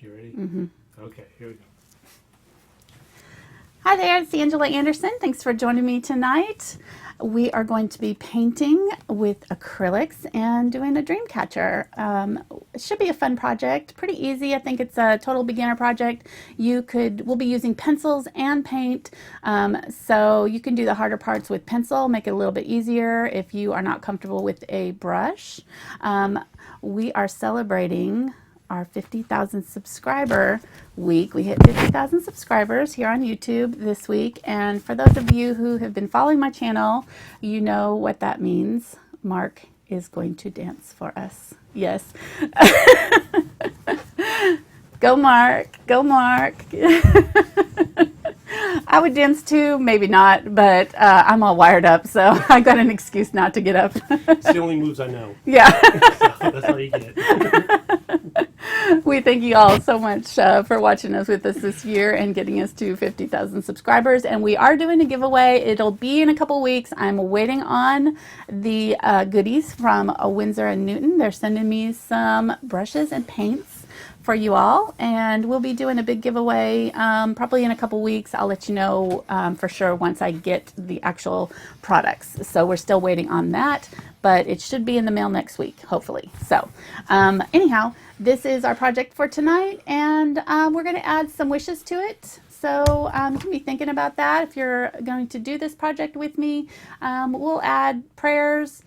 You ready? Mm-hmm. Okay, here we go. Hi there, it's Angela Anderson. Thanks for joining me tonight. We are going to be painting with acrylics and doing a dream catcher. It should be a fun project, pretty easy. I think it's a total beginner project. We'll be using pencils and paint, so you can do the harder parts with pencil, make it a little bit easier if you are not comfortable with a brush. We are celebrating our 50,000 subscriber week. We hit 50,000 subscribers here on YouTube this week, and for those of you who have been following my channel, you know what that means. Mark is going to dance for us. Yes. Go Mark, go Mark. I would dance too, maybe not, but I'm all wired up, so I got an excuse not to get up. It's the only moves I know. Yeah. So that's all you get. We thank you all so much for watching us with us this year and getting us to 50,000 subscribers. And we are doing a giveaway. It'll be in a couple weeks. I'm waiting on the goodies from Windsor and Newton. They're sending me some brushes and paints for you all, and we'll be doing a big giveaway probably in a couple weeks. I'll let you know for sure once I get the actual products. So we're still waiting on that, but it should be in the mail next week, hopefully. So anyhow, this is our project for tonight, and we're going to add some wishes to it. So you can be thinking about that if you're going to do this project with me. We'll add prayers,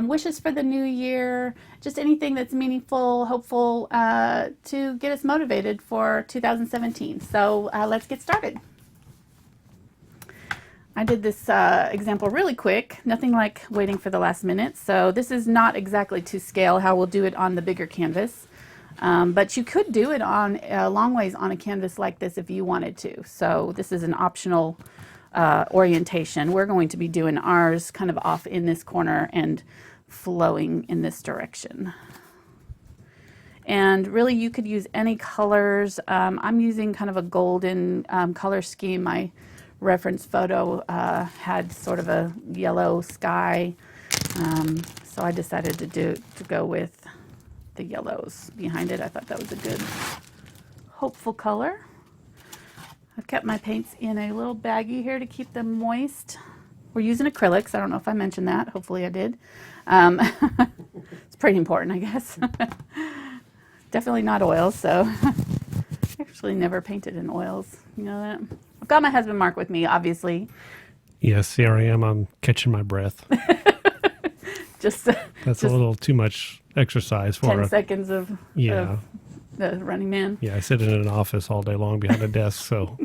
wishes for the new year, just anything that's meaningful, hopeful, to get us motivated for 2017. So let's get started. I did this example really quick, nothing like waiting for the last minute. So this is not exactly to scale how we'll do it on the bigger canvas. But you could do it on long ways on a canvas like this if you wanted to. So this is an optional orientation. We're going to be doing ours kind of off in this corner and flowing in this direction. And really you could use any colors. I'm using kind of a golden color scheme. My reference photo had sort of a yellow sky. So I decided to go with the yellows behind it. I thought that was a good hopeful color. I've kept my paints in a little baggie here to keep them moist. We're using acrylics. I don't know if I mentioned that. Hopefully I did. It's pretty important, I guess. Definitely not oils, so I actually never painted in oils. You know that? I've got my husband Mark with me, obviously. Yes, here I am. I'm catching my breath. That's a little too much exercise for 10 seconds of the Running Man. Yeah, I sit in an office all day long behind a desk, so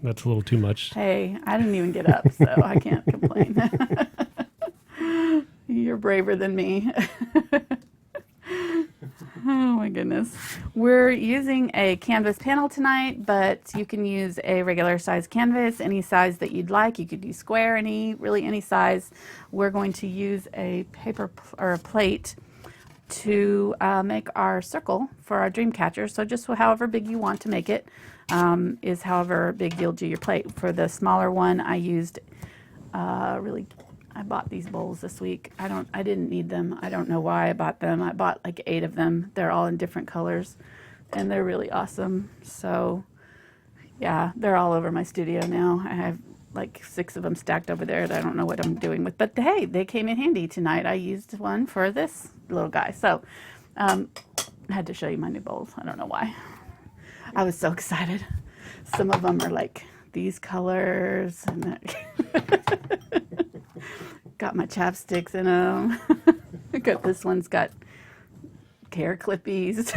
that's a little too much. Hey, I didn't even get up, so I can't complain. You're braver than me. Oh my goodness. We're using a canvas panel tonight, but you can use a regular size canvas, any size that you'd like. You could use square, really any size. We're going to use a paper or a plate to make our circle for our dream catcher. So just however big you want to make it is however big you'll do your plate. For the smaller one, I used I bought these bowls this week. I didn't need them. I don't know why I bought them. I bought like 8 of them. They're all in different colors and they're really awesome. So yeah, they're all over my studio now. I have like 6 of them stacked over there that I don't know what I'm doing with, but hey, they came in handy tonight. I used one for this little guy. So I had to show you my new bowls. I don't know why. I was so excited. Some of them are like these colors and got my chapsticks in them. Got this one's got hair clippies.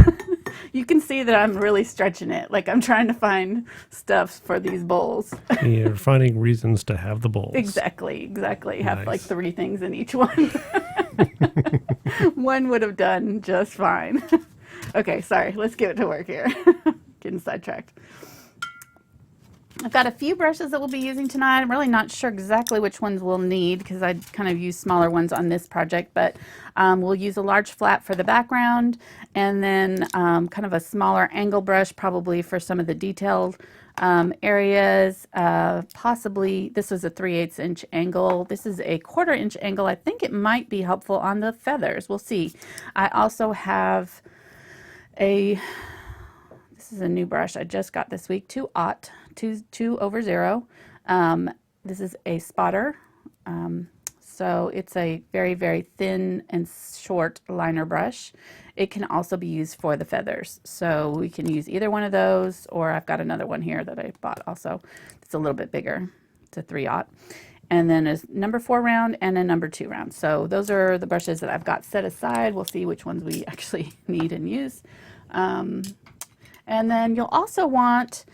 You can see that I'm really stretching it. Like I'm trying to find stuff for these bowls. You're finding reasons to have the bowls. Exactly. Nice. Have like 3 things in each one. One would have done just fine. Okay, sorry. Let's get to work here. Getting sidetracked. I've got a few brushes that we'll be using tonight. I'm really not sure exactly which ones we'll need because I kind of use smaller ones on this project, but we'll use a large flat for the background and then kind of a smaller angle brush probably for some of the detailed areas. Possibly, this is a 3/8 inch angle. This is a 1/4 inch angle. I think it might be helpful on the feathers. We'll see. I also have this This is a new brush I just got this week, 2/0. This is a spotter. So it's a very, very thin and short liner brush. It can also be used for the feathers. So we can use either one of those, or I've got another one here that I bought also. It's a little bit bigger. It's a 3/0. And then a number 4 round and a number 2 round. So those are the brushes that I've got set aside. We'll see which ones we actually need and use. And then you'll also want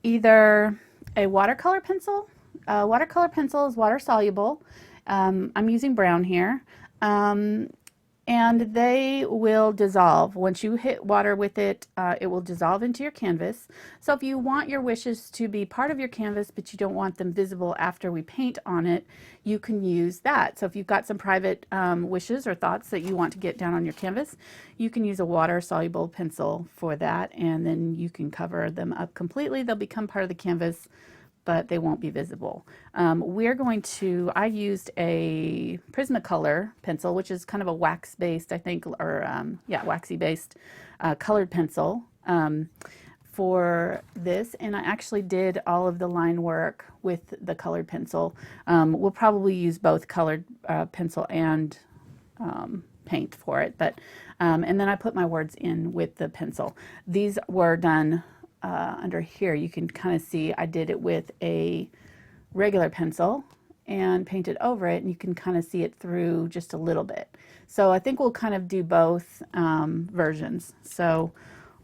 either a watercolor pencil. Watercolor pencil is water soluble. I'm using brown here. And they will dissolve. Once you hit water with it, it will dissolve into your canvas. So if you want your wishes to be part of your canvas, but you don't want them visible after we paint on it, you can use that. So if you've got some private wishes or thoughts that you want to get down on your canvas, you can use a water-soluble pencil for that, and then you can cover them up completely. They'll become part of the canvas, but they won't be visible. I used a Prismacolor pencil, which is kind of a wax-based, I think, or waxy-based colored pencil for this. And I actually did all of the line work with the colored pencil. We'll probably use both colored pencil and paint for it. And then I put my words in with the pencil. These were done under here. You can kind of see I did it with a regular pencil and painted over it, and you can kind of see it through just a little bit. So I think we'll kind of do both versions. So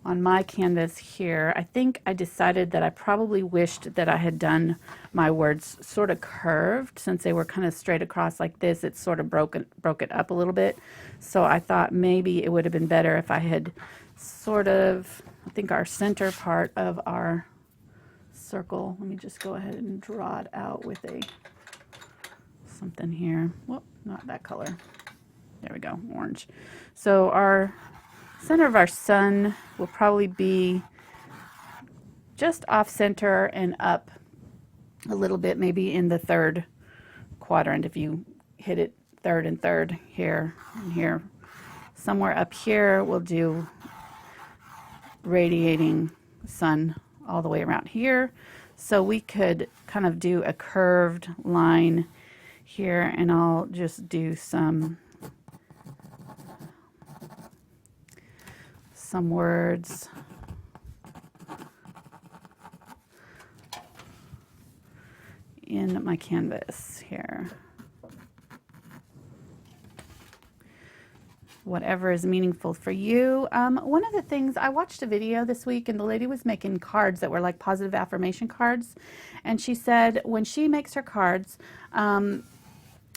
on my canvas here, I think I decided that I probably wished that I had done my words sort of curved. Since they were kind of straight across like this, it sort of broke it up a little bit. So I thought maybe it would have been better if I had sort of, I think our center part of our circle, let me just go ahead and draw it out with something here. Whoop, not that color. There we go, orange. So our center of our sun will probably be just off center and up a little bit, maybe in the 3rd quadrant. If you hit it 3rd and 3rd here and here. Somewhere up here we'll do radiating sun all the way around here. So we could kind of do a curved line here, and I'll just do some words. In my canvas here. Whatever is meaningful for you. One of the things, I watched a video this week, and the lady was making cards that were like positive affirmation cards. And she said when she makes her cards,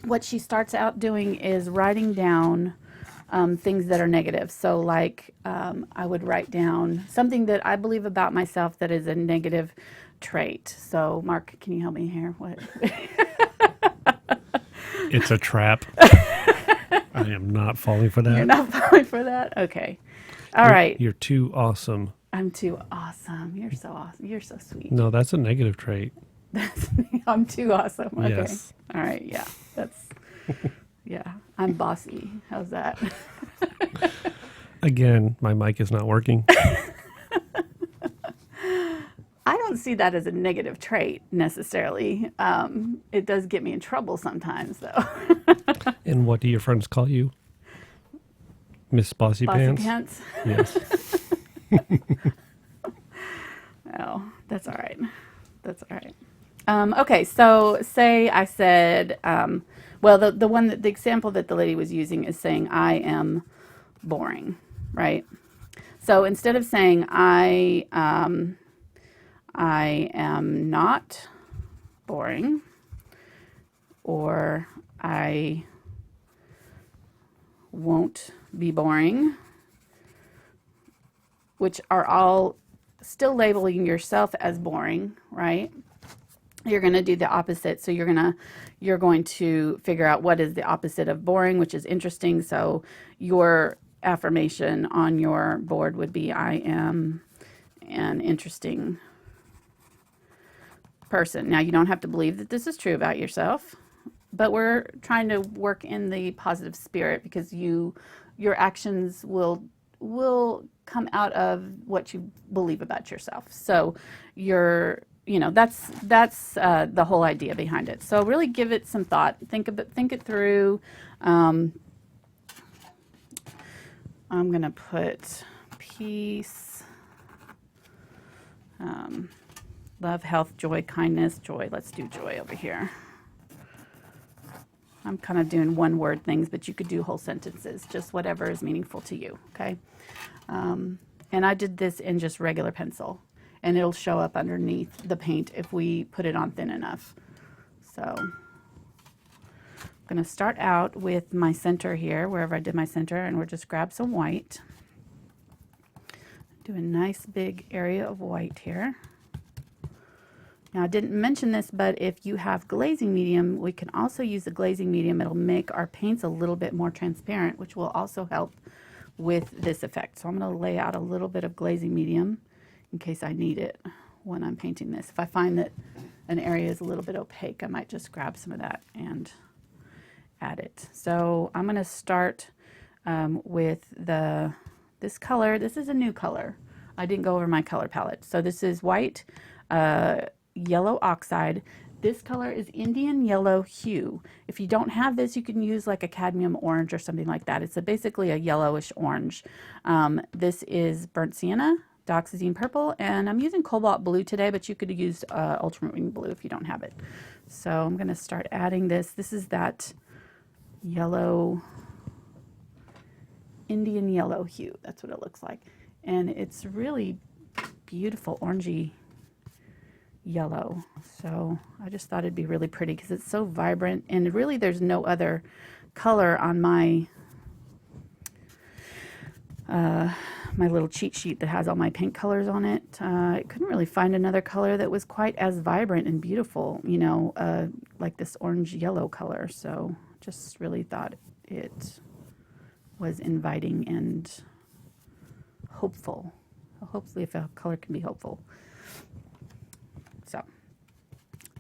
what she starts out doing is writing down things that are negative. So like I would write down something that I believe about myself that is a negative trait. So Mark, can you help me here? What? It's a trap. I am not falling for that. You're not falling for that? Okay. All right. You're too awesome. I'm too awesome. You're so awesome. You're so sweet. No, that's a negative trait. I'm too awesome. Okay. Yes. All right. Yeah. Yeah. I'm bossy. How's that? Again, my mic is not working. I don't see that as a negative trait necessarily. It does get me in trouble sometimes, though. And what do your friends call you? Miss Bossy Pants? Bossy Pants? Yes. Oh, that's all right. That's all right. Okay, so say I said, well, the example that the lady was using is saying, I am boring, right? So instead of saying I am not boring, or I won't be boring, which are all still labeling yourself as boring, right? You're going to do the opposite. So you're going to figure out what is the opposite of boring, which is interesting. So your affirmation on your board would be, I am an interesting person. Now, you don't have to believe that this is true about yourself, but we're trying to work in the positive spirit, because your actions will will come out of what you believe about yourself. So you're, that's the whole idea behind it. So really give it some thought. Think it through. I'm gonna put peace, love, health, joy, kindness, joy. Let's do joy over here. I'm kind of doing one word things, but you could do whole sentences, just whatever is meaningful to you, okay? And I did this in just regular pencil, and it'll show up underneath the paint if we put it on thin enough. So I'm going to start out with my center here, wherever I did my center, and we'll just grab some white. Do a nice big area of white here. Now, I didn't mention this, but if you have glazing medium, we can also use the glazing medium. It'll make our paints a little bit more transparent, which will also help with this effect. So I'm going to lay out a little bit of glazing medium in case I need it when I'm painting this. If I find that an area is a little bit opaque, I might just grab some of that and add it. So I'm going to start with this color. This is a new color. I didn't go over my color palette. So this is white, yellow oxide. This color is Indian yellow hue. If you don't have this, you can use like a cadmium orange or something like that. It's basically a yellowish orange. This is burnt sienna, dioxazine purple, and I'm using cobalt blue today, but you could use ultramarine blue if you don't have it. So I'm going to start adding this. This is that yellow, Indian yellow hue. That's what it looks like. And it's really beautiful orangey yellow. So I just thought it'd be really pretty because it's so vibrant, and really there's no other color on my my little cheat sheet that has all my paint colors on it. I couldn't really find another color that was quite as vibrant and beautiful, like this orange yellow color. So just really thought it was inviting and hopeful. Hopefully if a color can be hopeful. So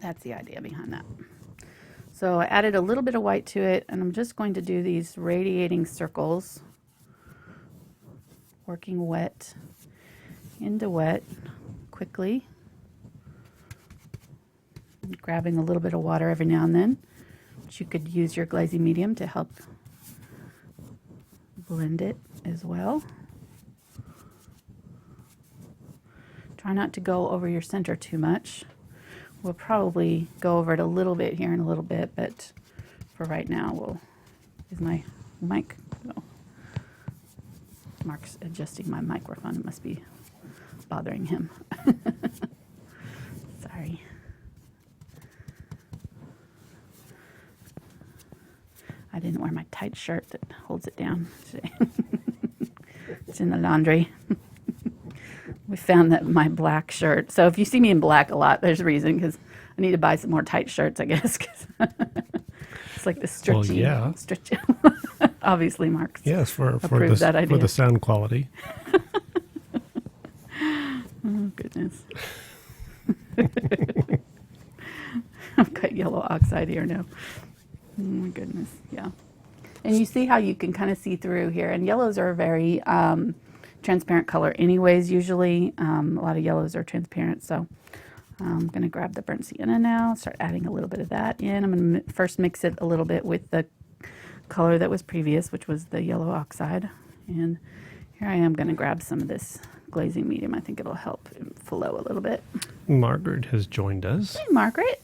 that's the idea behind that. So I added a little bit of white to it, and I'm just going to do these radiating circles, working wet into wet quickly, grabbing a little bit of water every now and then. But you could use your glazing medium to help blend it as well. Try not to go over your center too much. We'll probably go over it a little bit here in a little bit, but for right now, is my mic? Oh. Mark's adjusting my microphone. It must be bothering him. Sorry. I didn't wear my tight shirt that holds it down today. It's in the laundry. We found that my black shirt. So if you see me in black a lot, there's a reason, because I need to buy some more tight shirts, I guess. 'Cause it's like the stretchy. Well, yeah. Stretchy. Obviously, Mark. Yes, for that idea. the sound quality. Oh goodness. I've got yellow oxide here now. Oh my goodness. Yeah. And you see how you can kind of see through here. And yellows are a very transparent color anyways, usually. A lot of yellows are transparent. So I'm going to grab the burnt sienna now, start adding a little bit of that in. I'm going to first mix it a little bit with the color that was previous, which was the yellow oxide. And here I am going to grab some of this glazing medium. I think it'll help flow a little bit. Margaret has joined us. Hey, Margaret.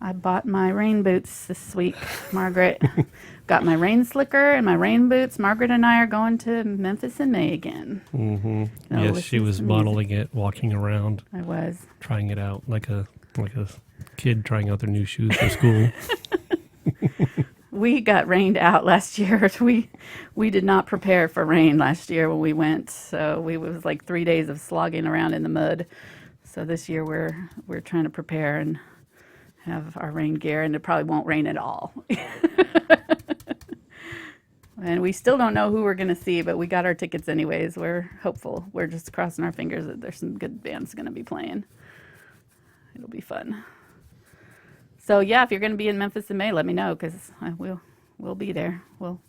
I bought my rain boots this week, Margaret. Got my rain slicker and my rain boots. Margaret and I are going to Memphis in May again. Mm-hmm. Yes, she was modeling it, walking around. I was. Trying it out like a kid trying out their new shoes for school. We got rained out last year. We did not prepare for rain last year when we went. So it was like 3 days of slogging around in the mud. So this year we're trying to prepare and have our rain gear, and it probably won't rain at all. And we still don't know who we're going to see, but we got our tickets anyways. We're hopeful. We're just crossing our fingers that there's some good bands going to be playing. It'll be fun. So yeah, if you're going to be in Memphis in May, let me know, because we'll be there. We'll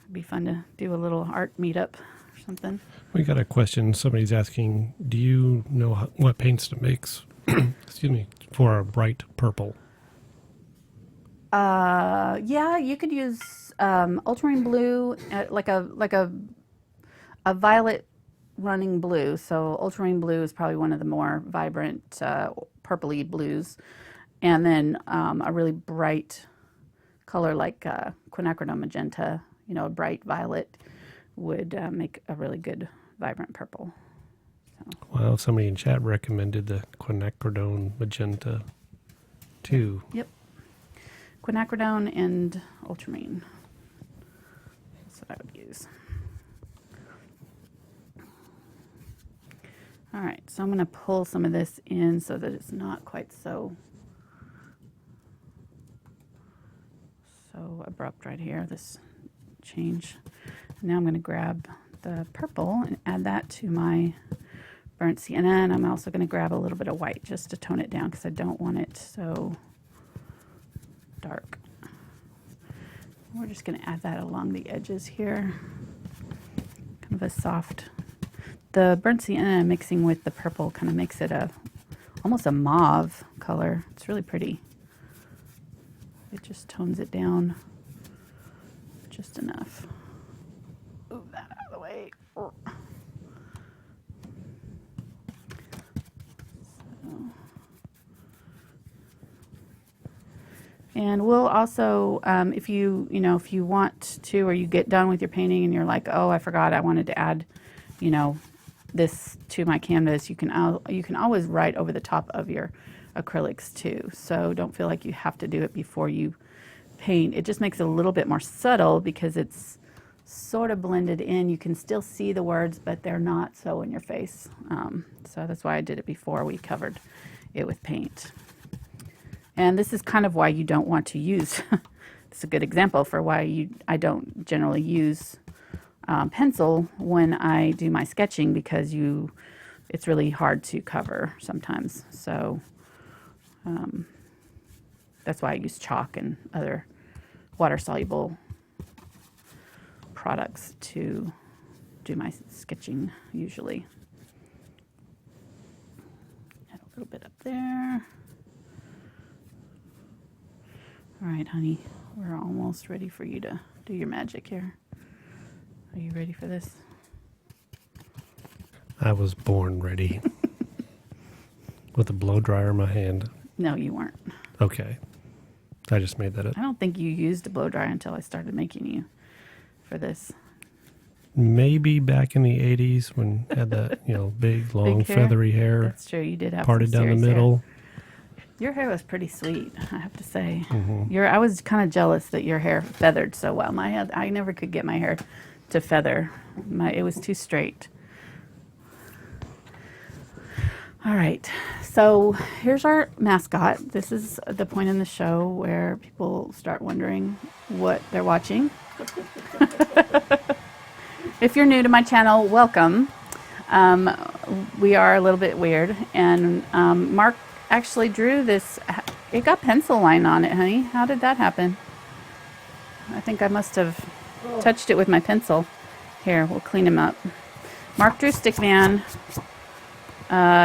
It'd be fun to do a little art meetup or something. We got a question. Somebody's asking, do you know what paints to mix, excuse me, for a bright purple? Yeah, you could use ultramarine blue, like a violet running blue. So ultramarine blue is probably one of the more vibrant purpley blues, and then a really bright color like quinacridone magenta, you know, a bright violet would make a really good vibrant purple. So. Well, somebody in chat recommended the quinacridone magenta too. Yep. Quinacridone and ultramarine. That's what I would use. All right, so I'm going to pull some of this in so that it's not quite so abrupt right here, this change. Now I'm going to grab the purple and add that to my burnt sienna, and I'm also going to grab a little bit of white just to tone it down because I don't want it so dark. We're just going to add that along the edges here. Kind of a soft. The burnt sienna mixing with the purple kind of makes it almost a mauve color. It's really pretty. It just tones it down just enough. Move that out of the way. So. And we'll also, if you want to, or you get done with your painting and you're like, oh, I forgot I wanted to add, this to my canvas, you can always write over the top of your acrylics too. So don't feel like you have to do it before you paint. It just makes it a little bit more subtle because it's sort of blended in. You can still see the words, but they're not so in your face. So that's why I did it before we covered it with paint. And this is kind of why you don't want to use, it's a good example for why I don't generally use pencil when I do my sketching, because it's really hard to cover sometimes. So that's why I use chalk and other water-soluble products to do my sketching usually. Add a little bit up there. All right, honey, we're almost ready for you to do your magic here. Are you ready for this? I was born ready. With a blow dryer in my hand. No, you weren't. Okay. I just made that up. I don't think you used a blow dryer until I started making you for this. Maybe back in the 80s when I had that, big, long, feathery hair. That's true. You did have parted some down the serious middle. hair. Your hair was pretty sweet, I have to say. Mm-hmm. I was kind of jealous that your hair feathered so well. I never could get my hair to feather. It was too straight. All right, so here's our mascot. This is the point in the show where people start wondering what they're watching. If you're new to my channel, welcome. We are a little bit weird, and Mark actually drew this. It got pencil line on it, honey. How did that happen? I think I must have touched it with my pencil. Here, we'll clean him up. Mark drew Stickman.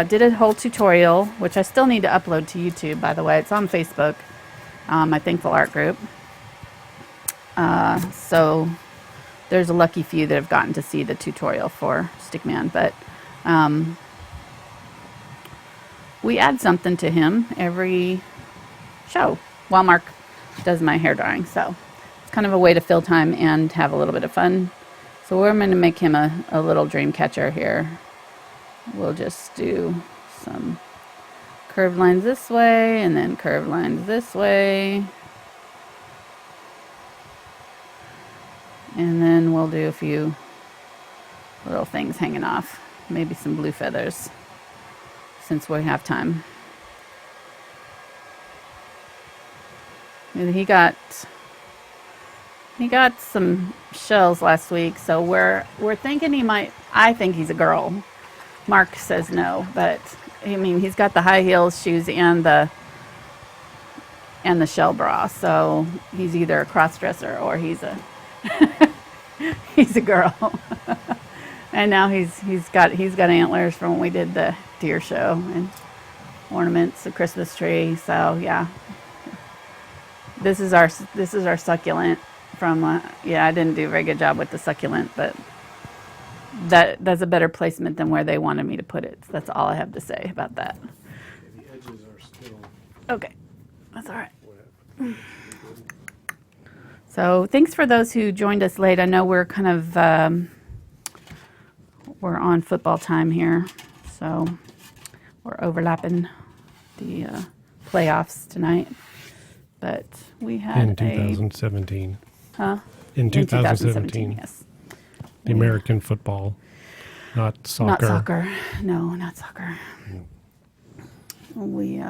Did a whole tutorial, which I still need to upload to YouTube, by the way. It's on Facebook, my Thankful Art group. So there's a lucky few that have gotten to see the tutorial for Stickman, but we add something to him every show while Mark does my hair drying. So it's kind of a way to fill time and have a little bit of fun. So we're going to make him a little dream catcher here. We'll just do some curved lines this way and then curved lines this way. And then we'll do a few little things hanging off. Maybe some blue feathers since we have time. And he got some shells last week, so we're thinking I think he's a girl. Mark says no, but I mean, he's got the high heels, shoes, and the shell bra, so he's either a cross-dresser or he's a He's a girl. And now he's got antlers from when we did the deer show and ornaments, a Christmas tree. So yeah, this is our succulent from yeah, I didn't do a very good job with the succulent, but that's a better placement than where they wanted me to put it. So that's all I have to say about that. The edges are still Okay, that's all right. wet. So thanks for those who joined us late. I know we're kind of we're on football time here, so we're overlapping the playoffs tonight. But we had In 2017. Huh? In 2017. Yes. The American football, not soccer. Not soccer. No, not soccer. We,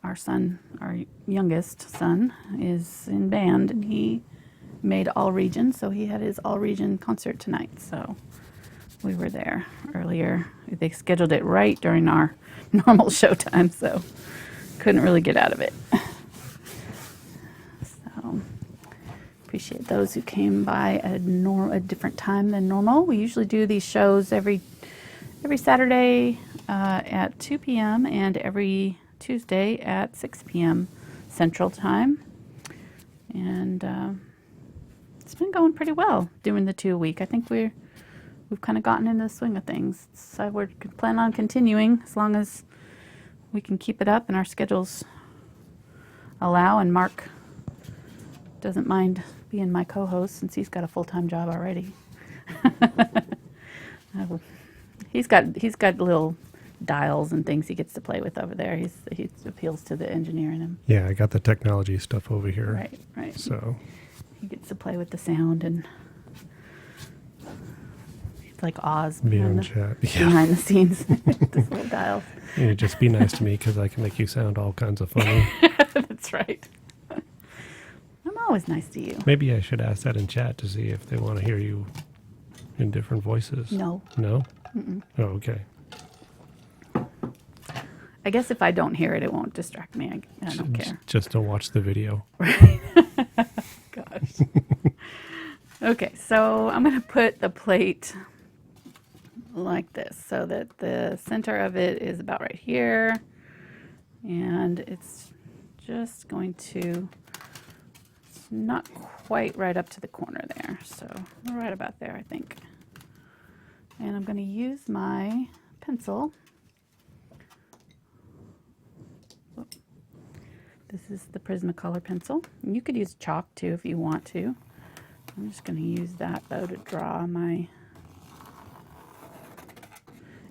our son, our youngest son, is in band, and he made all region, so he had his all region concert tonight. So we were there earlier. They scheduled it right during our normal show time, so couldn't really get out of it. So appreciate those who came by at a different time than normal. We usually do these shows every Saturday at 2 p.m. and every Tuesday at 6 p.m. Central Time. And it's been going pretty well doing the 2 a week. I think we've kind of gotten into the swing of things. So we're planning on continuing as long as we can keep it up and our schedules allow. And Mark doesn't mind being my co-host since he's got a full-time job already. He's got little dials and things he gets to play with over there. He appeals to the engineer in him. Yeah, I got the technology stuff over here. Right. So He gets to play with the sound and it's like Oz be behind on the, chat. Yeah. behind the scenes. These little dials. You just be nice to me because I can make you sound all kinds of funny. That's right. I'm always nice to you. Maybe I should ask that in chat to see if they want to hear you in different voices. No. No? Mm-mm. Oh, okay. I guess if I don't hear it, it won't distract me. I don't care. Just don't watch the video. Right. Gosh. Okay, so I'm going to put the plate like this so that the center of it is about right here. And it's just going to, it's not quite right up to the corner there. So right about there, I think. And I'm going to use my pencil. This is the Prismacolor pencil. You could use chalk too if you want to. I'm just going to use that though to draw my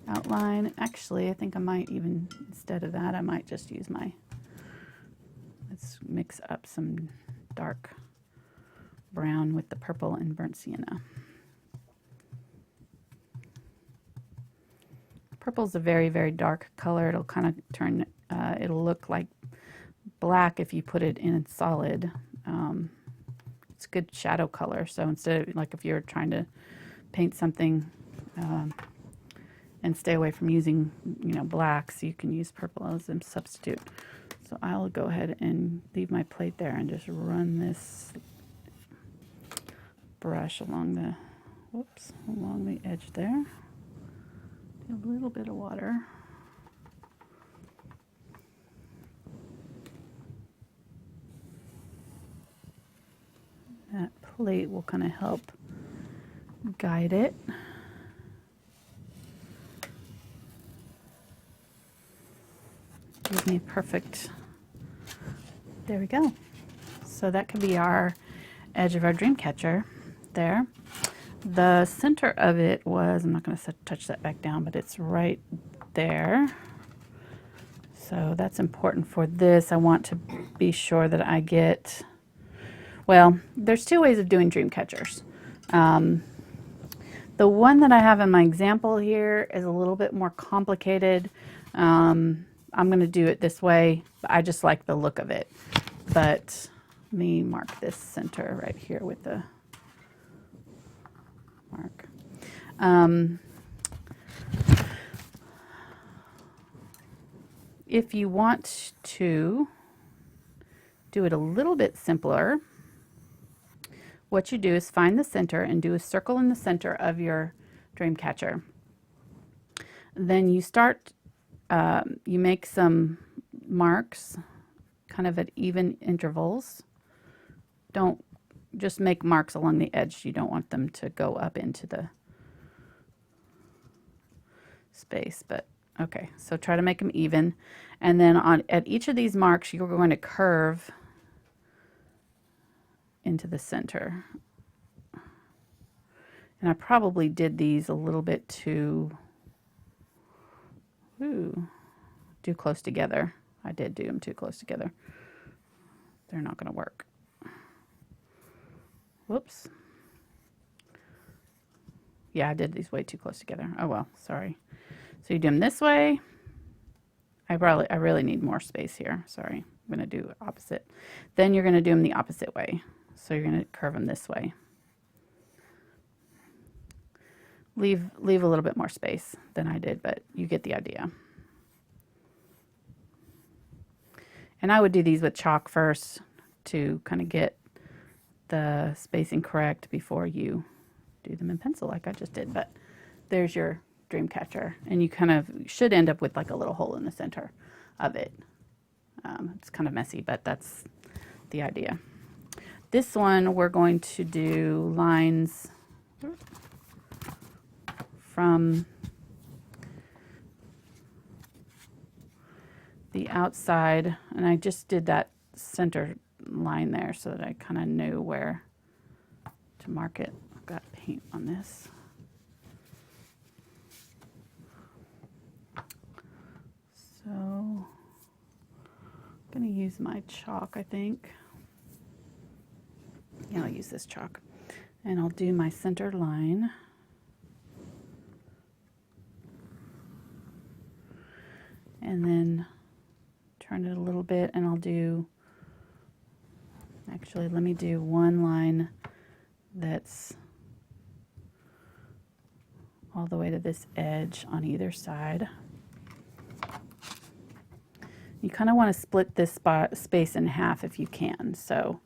outline. Actually, I think I might even, instead of that, I might just use let's mix up some dark brown with the purple and burnt sienna. Purple's a very, very dark color. It'll kind of turn, it'll look like black if you put it in solid. It's a good shadow color. So instead of, like if you're trying to paint something and stay away from using, blacks, you can use purple as a substitute. So I'll go ahead and leave my plate there and just run this brush along the edge there. A little bit of water. That plate will kind of help guide it. Give me a perfect, there we go. So that could be our edge of our dream catcher there. The center of it was, I'm not going to touch that back down, but it's right there. So that's important for this. I want to be sure that I get, well, there's two ways of doing dream catchers. The one that I have in my example here is a little bit more complicated. I'm going to do it this way. I just like the look of it. But let me mark this center right here with the mark. If you want to do it a little bit simpler, what you do is find the center and do a circle in the center of your dream catcher. Then you start, you make some marks kind of at even intervals. Don't just make marks along the edge. You don't want them to go up into the space, but okay, so try to make them even. And then at each of these marks, you're going to curve into the center. And I probably did these a little bit too close together. I did do them too close together. They're not going to work. Whoops. Yeah, I did these way too close together. Oh well, sorry. So you do them this way. I really need more space here. Sorry, I'm going to do opposite. Then you're going to do them the opposite way. So you're going to curve them this way. Leave a little bit more space than I did, but you get the idea. And I would do these with chalk first to kind of get the spacing correct before you do them in pencil like I just did. But there's your dream catcher, and you kind of should end up with like a little hole in the center of it. It's kind of messy, but that's the idea. This one we're going to do lines from the outside, and I just did that center line there so that I kind of knew where to mark it. I've got paint on this. So I'm going to use my chalk, I think. Yeah, I'll use this chalk. And I'll do my center line. And then turn it a little bit, and I'll do, actually, let me do one line that's all the way to this edge on either side. You kind of want to split this space in half if you can, so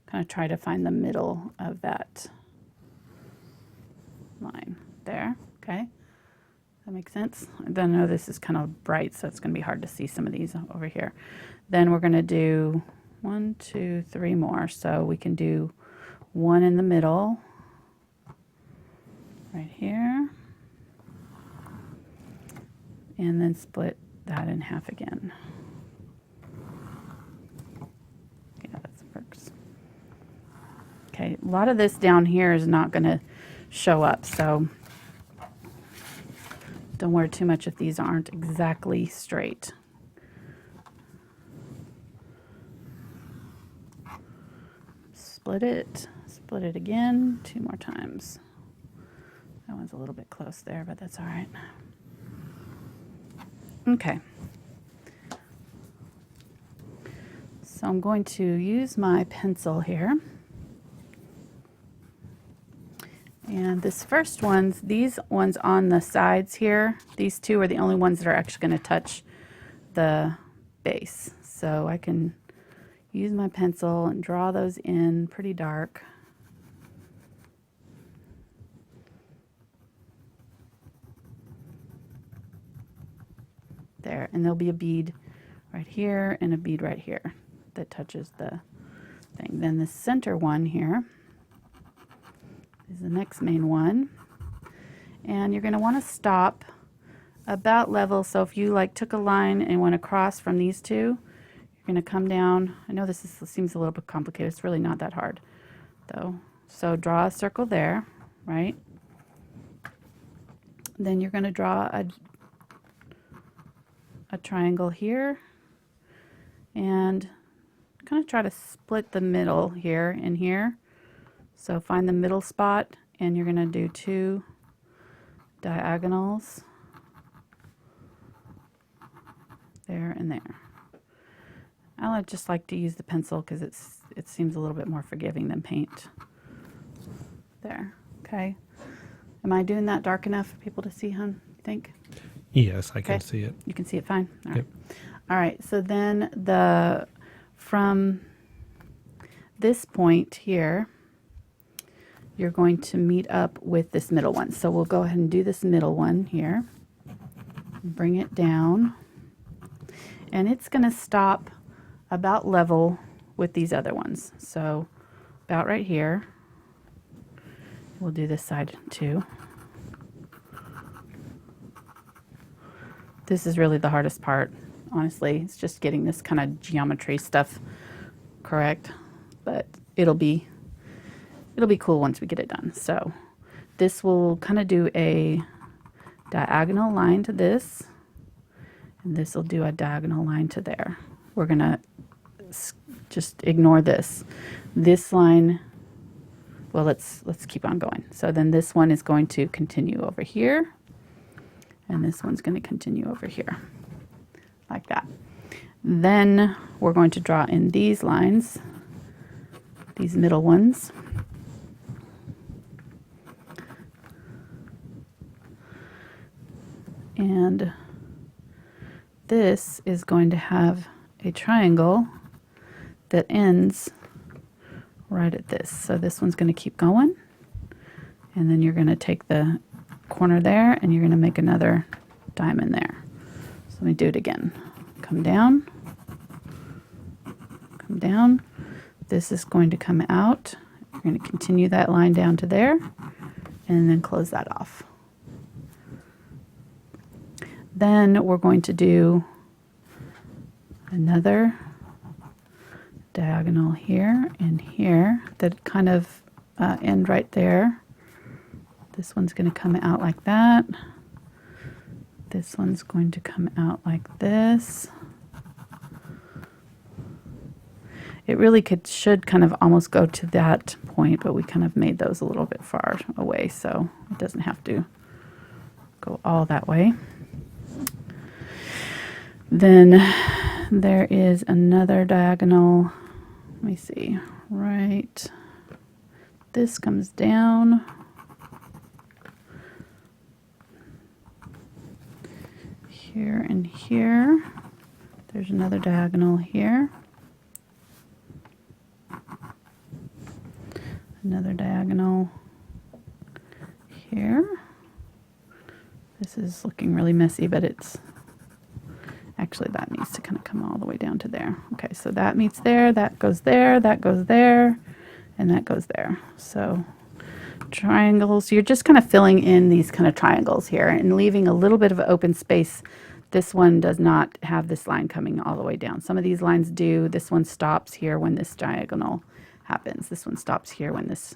kind of try to find the middle of that line there. Okay, that makes sense. Then I know this is kind of bright, so it's going to be hard to see some of these over here. Then we're going to do 1, 2, 3 more, so we can do one in the middle right here, and then split that in half again. Yeah, that works. Okay, a lot of this down here is not going to show up, so don't worry too much if these aren't exactly straight. Split it again 2 more times. That one's a little bit close there, but that's all right. Okay. So I'm going to use my pencil here. And this first one's, these ones on the sides here, these two are the only ones that are actually going to touch the base. So I can use my pencil and draw those in pretty dark. There, and there'll be a bead right here and a bead right here that touches the thing. Then the center one here is the next main one, and you're going to want to stop about level. So if you like took a line and went across from these two, you're going to come down. I know this seems a little bit complicated. It's really not that hard though. So draw a circle there, right? Then you're going to draw a triangle here, and kind of try to split the middle here and here. So find the middle spot, and you're going to do 2 diagonals there and there. I just like to use the pencil because it seems a little bit more forgiving than paint. There, okay. Am I doing that dark enough for people to see, hon, you think? Yes, I can see it. You can see it fine? All right. Yep. All right, so then from this point here, you're going to meet up with this middle one. So we'll go ahead and do this middle one here. Bring it down. And it's going to stop about level with these other ones. So about right here. We'll do this side too. This is really the hardest part, honestly. It's just getting this kind of geometry stuff correct, but it'll be cool once we get it done. So this will kind of do a diagonal line to this, and this will do a diagonal line to there. We're gonna just ignore this. This line, well, let's keep on going. So then this one is going to continue over here, and this one's going to continue over here, like that. Then we're going to draw in these lines, these middle ones. And this is going to have a triangle that ends right at this. So this one's going to keep going, and then you're going to take the corner there and you're going to make another diamond there. So let me do it again. Come down, come down. This is going to come out. You're going to continue that line down to there and then close that off. Then we're going to do another diagonal here and here that kind of end right there. This one's going to come out like that. This one's going to come out like this. It really should kind of almost go to that point, but we kind of made those a little bit far away, so it doesn't have to go all that way. Then there is another diagonal. Let me see. Right. This comes down. Here and here. There's another diagonal here. Another diagonal here. This is looking really messy, but it's actually, that needs to kind of come all the way down to there. Okay, so that meets there, that goes there, that goes there, and that goes there. So triangles, you're just kind of filling in these kind of triangles here and leaving a little bit of open space. This one does not have this line coming all the way down. Some of these lines do. This one stops here when this diagonal happens. This one stops here when this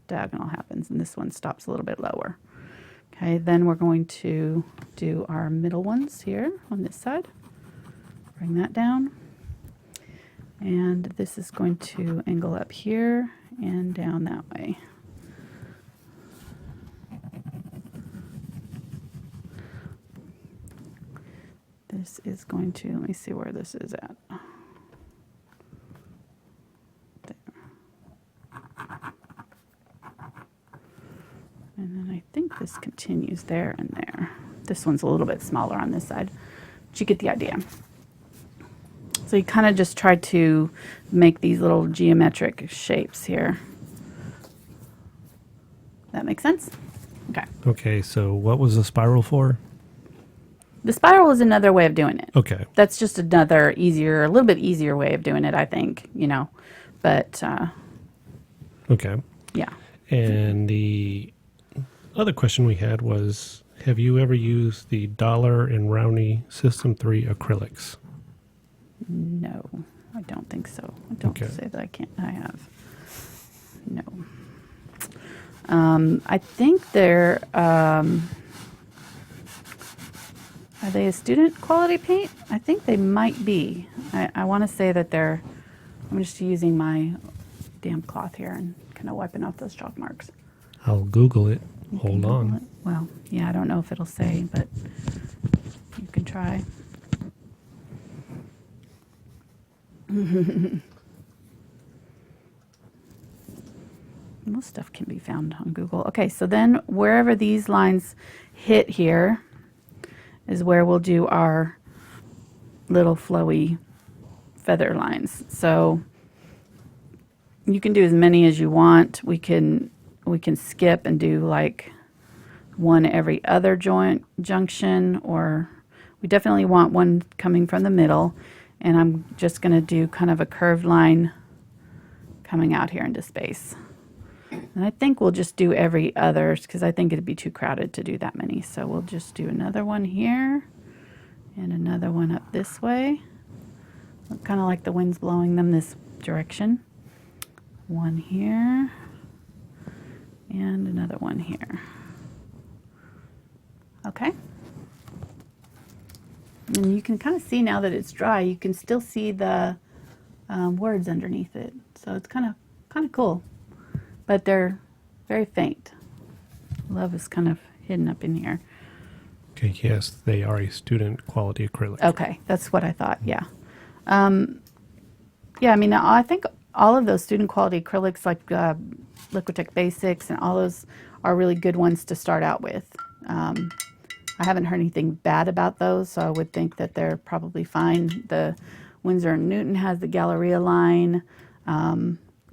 diagonal happens, and this one stops a little bit lower. Okay, then we're going to do our middle ones here on this side. Bring that down. And this is going to angle up here and down that way. This is going to, let me see where this is at. And then I think this continues there and there. This one's a little bit smaller on this side, but you get the idea. So you kind of just try to make these little geometric shapes here. That makes sense? Okay. Okay, so what was the spiral for? The spiral is another way of doing it. Okay. That's just another easier, a little bit easier way of doing it, I think, you know, but Okay. yeah. And the other question we had was, have you ever used the Dollar and Rowney System 3 acrylics? No, I don't think so. I don't Okay. say that I have. No. I think they're, are they a student quality paint? I think they might be. I want to say that they're, I'm just using my damp cloth here and kind of wiping off those chalk marks. I'll Google it. You Hold can on. Google it. Well, yeah, I don't know if it'll say, but you can try. Most stuff can be found on Google. Okay, so then wherever these lines hit here is where we'll do our little flowy feather lines. So you can do as many as you want. We can we can skip and do like one every other junction, or we definitely want one coming from the middle. And I'm just going to do kind of a curved line coming out here into space. And I think we'll just do every other because I think it'd be too crowded to do that many. So we'll just do another one here and another one up this way. Kind of like the wind's blowing them this direction. One here and another one here. Okay. And you can kind of see now that it's dry, you can still see the words underneath it. So it's kind of cool, but they're very faint. Love is kind of hidden up in here. Okay, yes, they are a student quality acrylic. Okay, that's what I thought. Yeah. Yeah, I mean, I think all of those student quality acrylics like Liquitex Basics and all those are really good ones to start out with. I haven't heard anything bad about those, so I would think that they're probably fine. The Winsor & Newton has the Galleria line.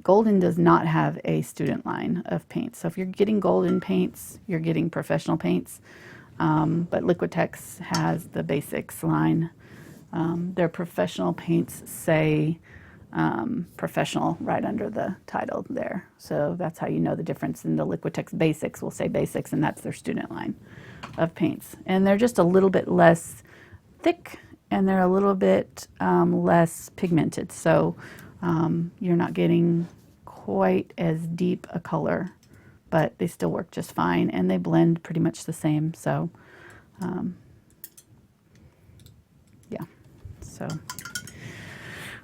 Golden does not have a student line of paints. So if you're getting Golden paints, you're getting professional paints. But Liquitex has the Basics line. Their professional paints say professional right under the title there. So that's how you know the difference. In the Liquitex Basics will say Basics, and that's their student line of paints. And they're just a little bit less thick, and they're a little bit less pigmented. So you're not getting quite as deep a color, but they still work just fine, and they blend pretty much the same. So yeah, so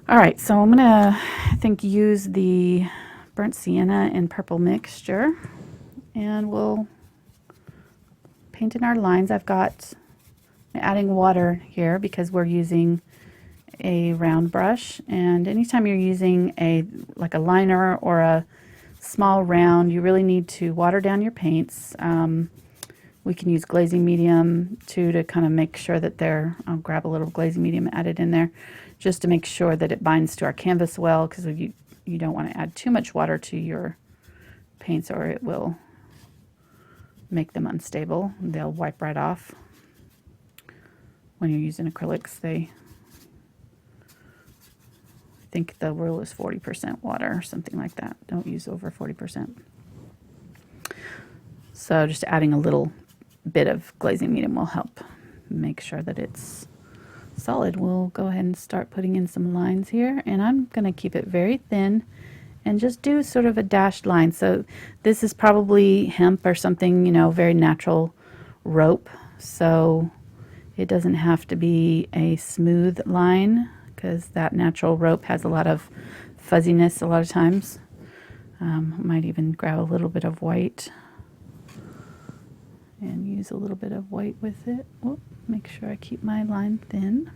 all right, so I'm gonna, I think, use the burnt sienna and purple mixture, and we'll paint in our lines. I've got adding water here because we're using a round brush, and anytime you're using like a liner or a small round, you really need to water down your paints. We can use Glazing Medium too to kind of make sure that I'll grab a little Glazing Medium, add it in there just to make sure that it binds to our canvas well, because you don't want to add too much water to your paints or it will make them unstable. They'll wipe right off. When you're using acrylics, I think the rule is 40% water or something like that. Don't use over 40%. So just adding a little bit of Glazing Medium will help make sure that it's solid. We'll go ahead and start putting in some lines here, and I'm going to keep it very thin and just do sort of a dashed line. So this is probably hemp or something, you know, very natural rope. So it doesn't have to be a smooth line because that natural rope has a lot of fuzziness a lot of times. Might even grab a little bit of white and use a little bit of white with it. Whoop, make sure I keep my line thin.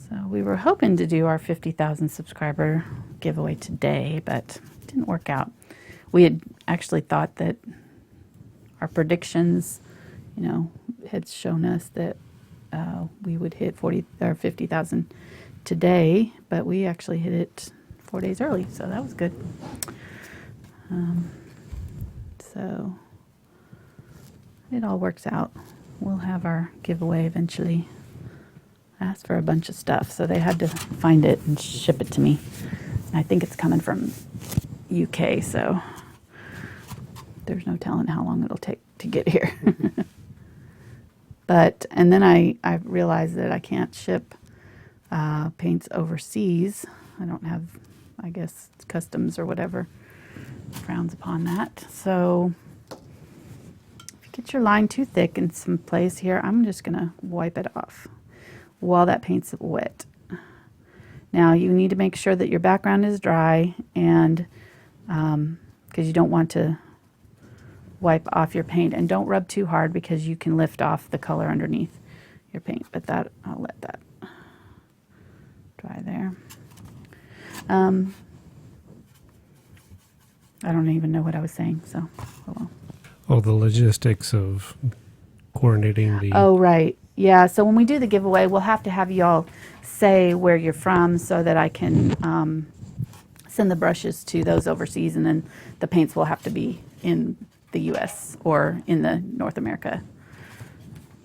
So we were hoping to do our 50,000 subscriber giveaway today, but it didn't work out. We had actually thought that our predictions, you know, had shown us that we would hit 40 or 50,000 today, but we actually hit it 4 days early, so that was good. So it all works out. We'll have our giveaway eventually. I asked for a bunch of stuff, so they had to find it and ship it to me. I think it's coming from UK, so there's no telling how long it'll take to get here. And then I realized that I can't ship paints overseas. I don't have, I guess, customs or whatever frowns upon that. So if you get your line too thick in some place here, I'm just going to wipe it off while that paint's wet. Now you need to make sure that your background is dry, and because you don't want to wipe off your paint, and don't rub too hard because you can lift off the color underneath your paint, but that I'll let that dry there. I don't even know what I was saying, so oh well. Oh, the logistics of coordinating the. Oh, right. Yeah. So when we do the giveaway, we'll have to have you all say where you're from so that I can send the brushes to those overseas, and then the paints will have to be in the U.S. or in the North America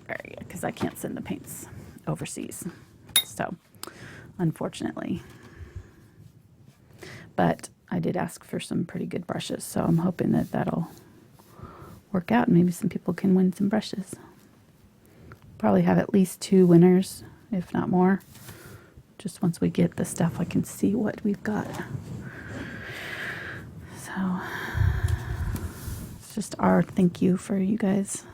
area because I can't send the paints overseas. So, unfortunately. But I did ask for some pretty good brushes, so I'm hoping that that'll work out and maybe some people can win some brushes. Probably have at least 2 winners, if not more. Just once we get the stuff, I can see what we've got. So it's just our thank you for you guys.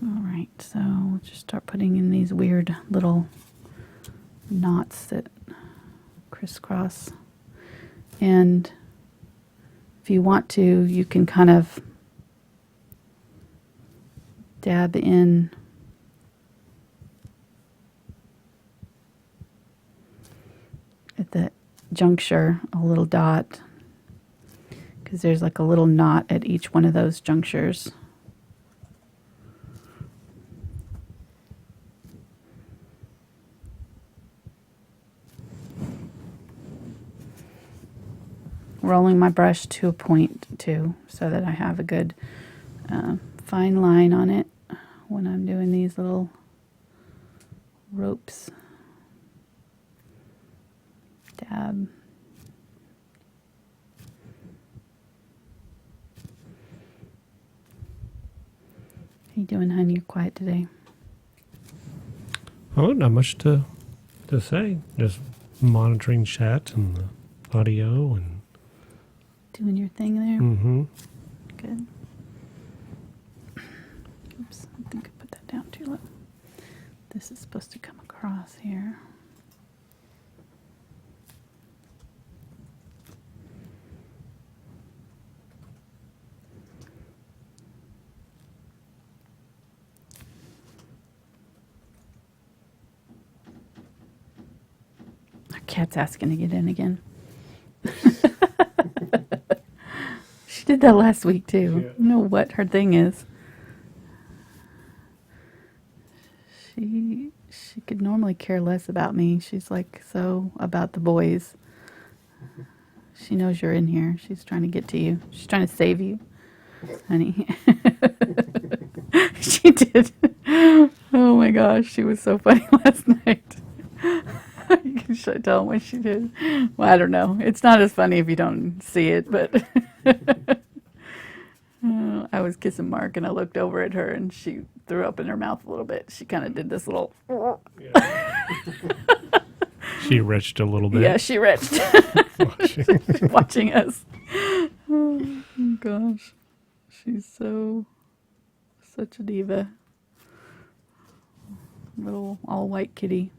All right, so we'll just start putting in these weird little knots that crisscross. And if you want to, you can kind of dab in at the juncture a little dot, because there's like a little knot at each one of those junctures. Rolling my brush to a point too, so that I have a good fine line on it when I'm doing these little ropes. Dab. How you doing, hon? You're quiet today. Oh, not much to say. Just monitoring chat and the audio and. Doing your thing there? Mm-hmm. Good. Oops, I think I put that down too low. This is supposed to come across here. Our cat's asking to get in again. She did that last week too. Yeah. I don't know what her thing is. She could normally care less about me. She's like so about the boys. She knows you're in here. She's trying to get to you. She's trying to save you, honey. She did. Oh my gosh, she was so funny last night. Should I tell them what she did? Well, I don't know. It's not as funny if you don't see it, but I was kissing Mark and I looked over at her and she threw up in her mouth a little bit. She kind of did this little. Yeah. She retched a little bit. Yeah, she retched. Watching us. Oh gosh. She's such a diva. Little all white kitty.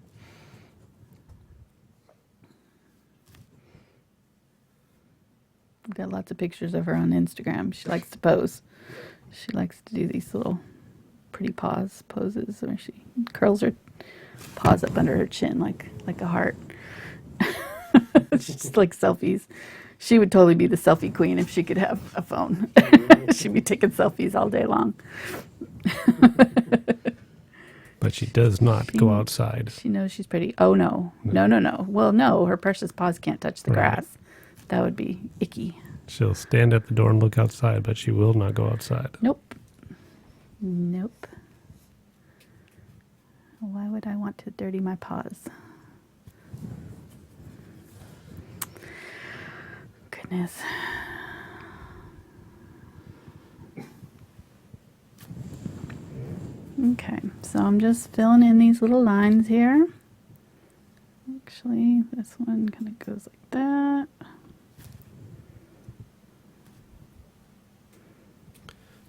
I've got lots of pictures of her on Instagram. She likes to pose. She likes to do these little pretty poses where she curls her paws up under her chin like a heart. She's like selfies. She would totally be the selfie queen if she could have a phone. She'd be taking selfies all day long. But she does not go outside. She knows she's pretty. Oh, no. No. Well, no, her precious paws can't touch the grass. That would be icky. She'll stand at the door and look outside, but she will not go outside. Nope. Why would I want to dirty my paws? Goodness. Okay, so I'm just filling in these little lines here. Actually, this one kind of goes like that.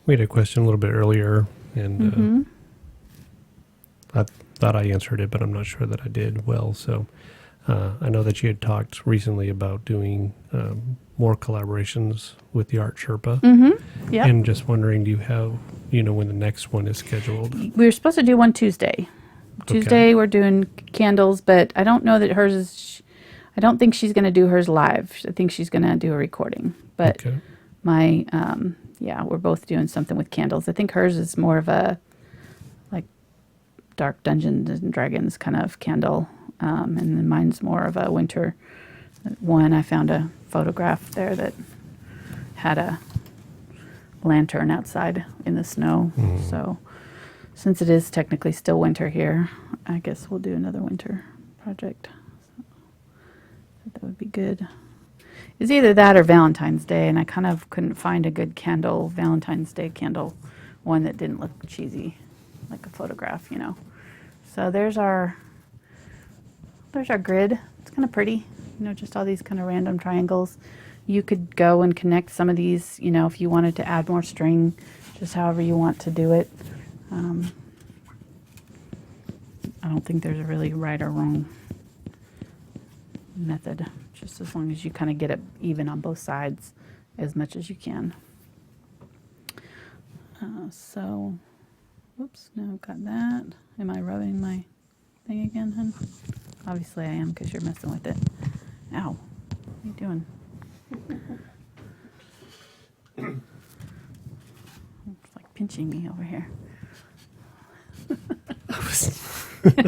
We had a question a little bit earlier, and I thought I answered it, but I'm not sure that I did well. So I know that you had talked recently about doing more collaborations with the Art Sherpa. Yeah. And just wondering, do you have you know when the next one is scheduled? We were supposed to do one Tuesday. Tuesday we're doing candles, but I don't know that hers is. I don't think she's going to do hers live. I think she's going to do a recording. But Okay. my we're both doing something with candles. I think hers is more of a like dark Dungeons and Dragons kind of candle, and then mine's more of a winter one. I found a photograph there that had a lantern outside in the snow. So since it is technically still winter here, I guess we'll do another winter project. So that would be good. It's either that or Valentine's Day, and I kind of couldn't find a good candle, Valentine's Day candle, one that didn't look cheesy, like a photograph, you know. So there's our grid. It's kind of pretty, you know, just all these kind of random triangles. You could go and connect some of these, you know, if you wanted to add more string, just however you want to do it. I don't think there's a really right or wrong method, just as long as you kind of get it even on both sides as much as you can. So, whoops, now I've got that. Am I rubbing my thing again, hun? Obviously I am, because you're messing with it. Ow, what are you doing? It's like pinching me over here.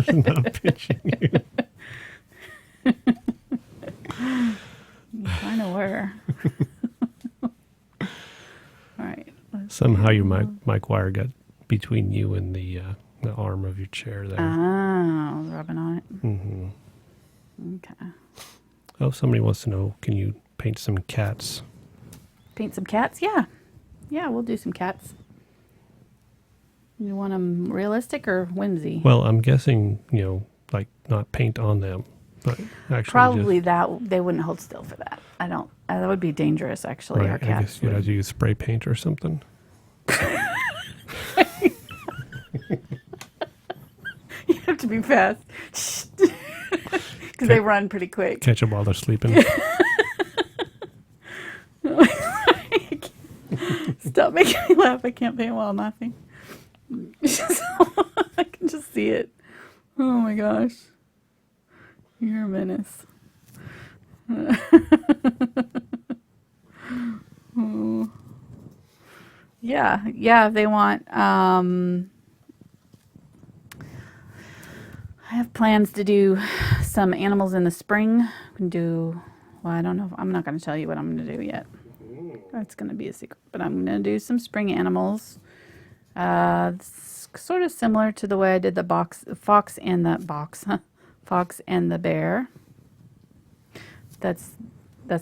I'm not pitching you. You kind of were. All right. Somehow your mic wire got between you and the arm of your chair there. Ah, I was rubbing on it. Mm-hmm. Okay. Oh, somebody wants to know, can you paint some cats? Paint some cats? Yeah. Yeah, we'll do some cats. You want them realistic or whimsy? Well, I'm guessing, you know, like not paint on them, but actually Probably that they wouldn't hold still for that. I don't. That would be dangerous, actually. right, Our I cats. guess you'd have to use spray paint or something. You have to be fast because they run pretty quick. Catch them while they're sleeping. Stop making me laugh. I can't paint while I'm laughing. I can just see it. Oh my gosh. You're a menace. Oh. Yeah, they want, I have plans to do some animals in the spring. I can do, well, I don't know. I'm not going to tell you what I'm going to do yet. That's going to be a secret. But I'm going to do some spring animals. It's sort of similar to the way I did the fox and the bear. That's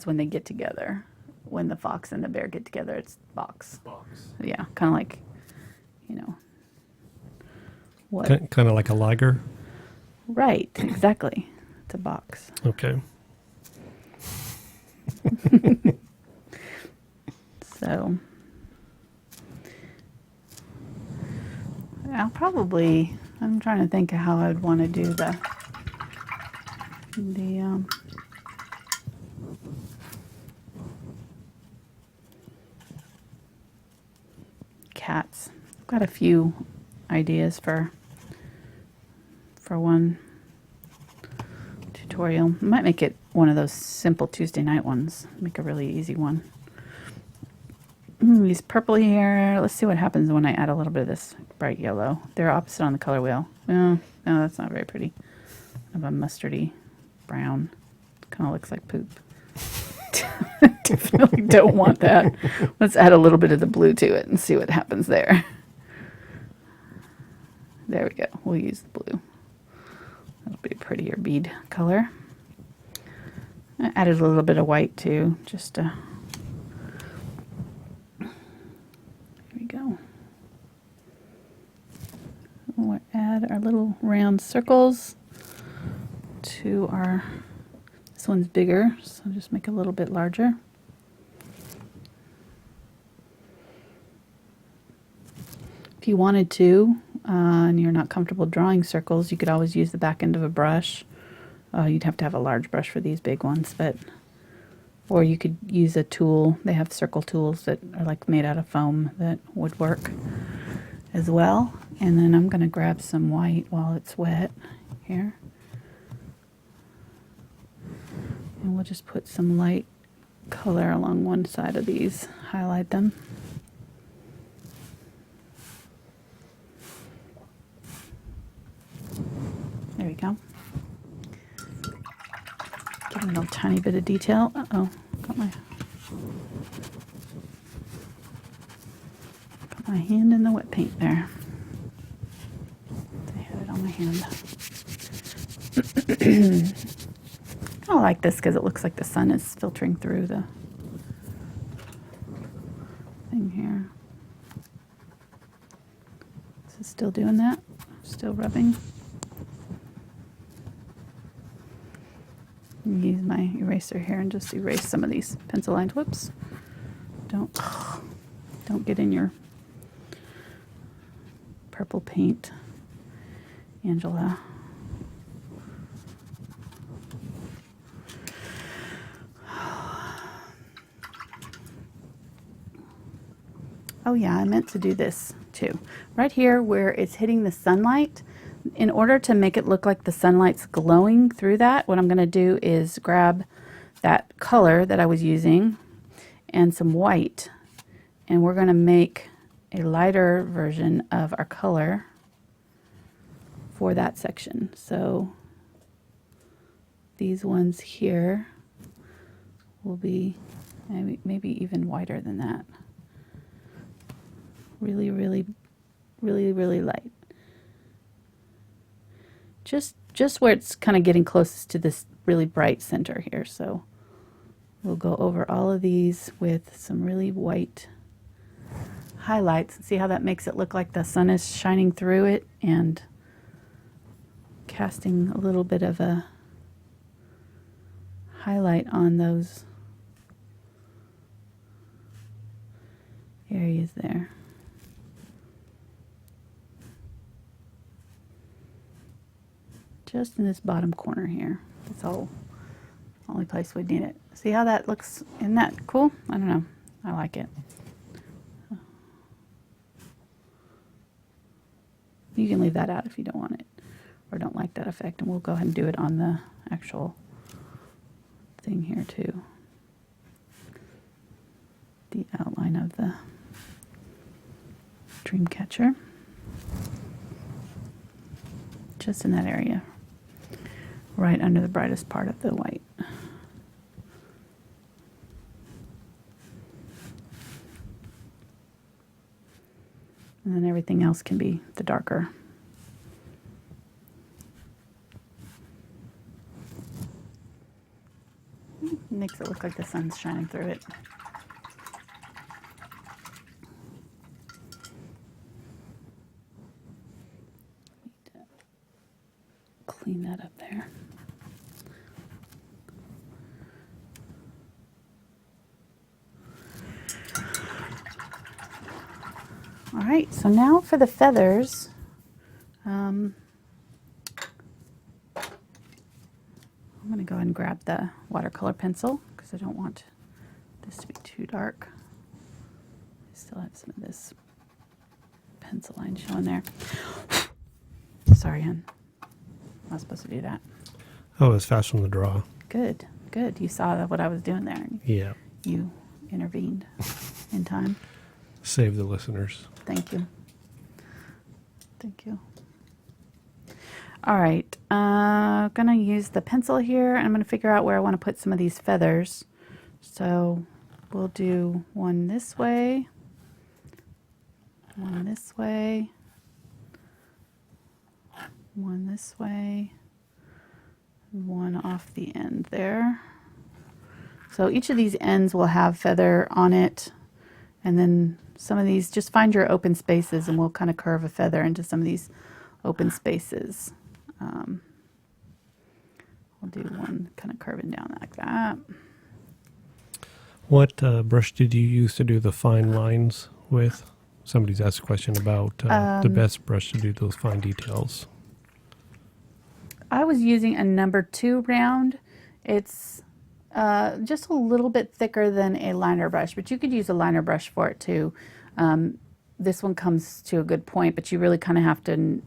when they get together. When the fox and the bear get together, it's box. Yeah, kind of like, you know, what? Kind of like a lager. Right, exactly. It's a box. Okay. So I'm trying to think of how I'd want to do the cats. I've got a few ideas for one tutorial. I might make it one of those simple Tuesday night ones. Make a really easy one. These purple here. Let's see what happens when I add a little bit of this bright yellow. They're opposite on the color wheel. No, that's not very pretty. Kind of a mustardy brown. Kind of looks like poop. Definitely don't want that. Let's add a little bit of the blue to it and see what happens there. There we go. We'll use the blue. That'll be a prettier bead color. I added a little bit of white too, just to... go. We'll add our little round circles to our, this one's bigger, so just make it a little bit larger. If you wanted to, and you're not comfortable drawing circles, you could always use the back end of a brush. You'd have to have a large brush for these big ones, or you could use a tool. They have circle tools that are like made out of foam that would work. as well. And then I'm going to grab some white while it's wet here. And we'll just put some light color along one side of these, highlight them. There we go. Give it a little tiny bit of detail. Uh-oh, got my hand in the wet paint there. I had it on my hand. I like this because it looks like the sun is filtering through the thing here. Is it still doing that? Still rubbing? Use my eraser here and just erase some of these pencil lines. Whoops. Don't get in your purple paint, Angela. Oh yeah, I meant to do this too. Right here where it's hitting the sunlight, in order to make it look like the sunlight's glowing through that, what I'm going to do is grab that color that I was using and some white, and we're going to make a lighter version of our color for that section. So these ones here will be maybe even whiter than that. Really, really, really, really light. Just where it's kind of getting closest to this really bright center here. So we'll go over all of these with some really white highlights. See how that makes it look like the sun is shining through it and casting a little bit of a highlight on those areas there. Just in this bottom corner here. That's all, only place we'd need it. See how that looks? Isn't that cool? I don't know. I like it. You can leave that out if you don't want it or don't like that effect, and we'll go ahead and do it on the actual thing here too. The outline of the dream catcher. Just in that area. Right under the brightest part of the white. And then everything else can be the darker. Makes it look like the sun's shining through it. Clean that up there. All right, so now for the feathers. I'm going to go ahead and grab the watercolor pencil because I don't want this to be too dark. I still have some of this pencil line showing there. Sorry, hon. I'm not supposed to do that. Oh, it's fast on the draw. Good, good. You saw what I was doing there. Yeah. You intervened in time. Save the listeners. Thank you. Thank you. All right, gonna use the pencil here, and I'm gonna figure out where I want to put some of these feathers. So we'll do one this way, one this way, one this way, one off the end there. So each of these ends will have feather on it, and then some of these, just find your open spaces and we'll kind of curve a feather into some of these open spaces. We'll do one kind of curving down like that. What brush did you use to do the fine lines with? Somebody's asked a question about the best brush to do those fine details. I was using a number 2 round. It's just a little bit thicker than a liner brush, but you could use a liner brush for it too. this one comes to a good point, but you really kind of have to,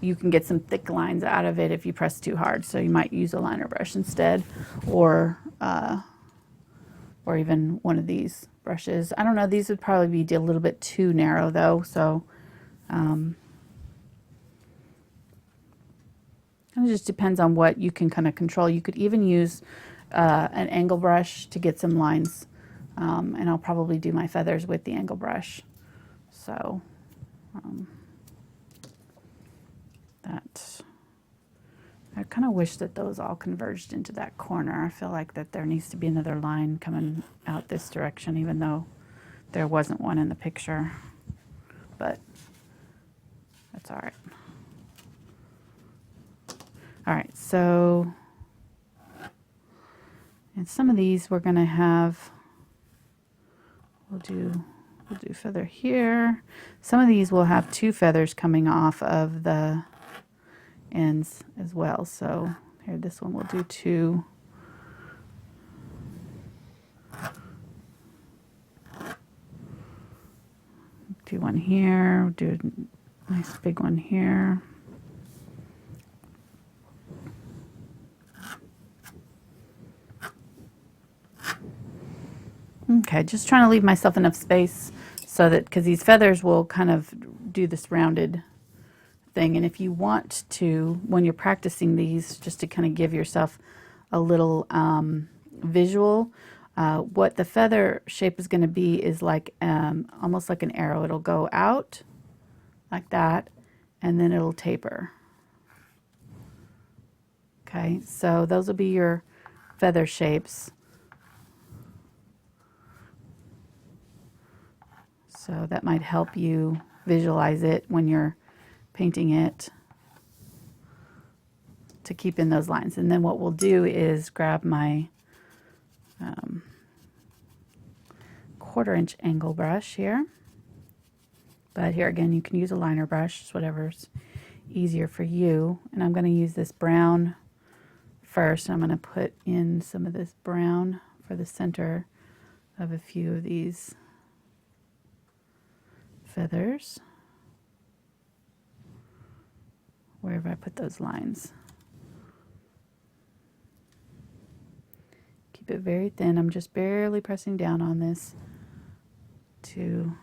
you can get some thick lines out of it if you press too hard. So you might use a liner brush instead, or even one of these brushes. I don't know, these would probably be a little bit too narrow though, so it just depends on what you can kind of control. You could even use an angle brush to get some lines, and I'll probably do my feathers with the angle brush. So that, I kind of wish that those all converged into that corner. I feel like that there needs to be another line coming out this direction, even though there wasn't one in the picture, but that's all right. All right, so, and some of these we're gonna have, we'll do feather here. Some of these will have 2 feathers coming off of the ends as well. So here, this one will do 2. Do one here, do a nice big one here. Okay, just trying to leave myself enough space so that, because these feathers will kind of do this rounded thing. And if you want to, when you're practicing these, just to kind of give yourself a little visual, what the feather shape is going to be is like almost like an arrow. It'll go out like that, and then it'll taper. Okay, so those will be your feather shapes. So that might help you visualize it when you're painting it, to keep in those lines. And then what we'll do is grab my 1/4" angle brush here. But here again, you can use a liner brush, just whatever's easier for you. And I'm going to use this brown first. I'm going to put in some of this brown for the center of a few of these feathers, wherever I put those lines. Keep it very thin. I'm just barely pressing down on this to,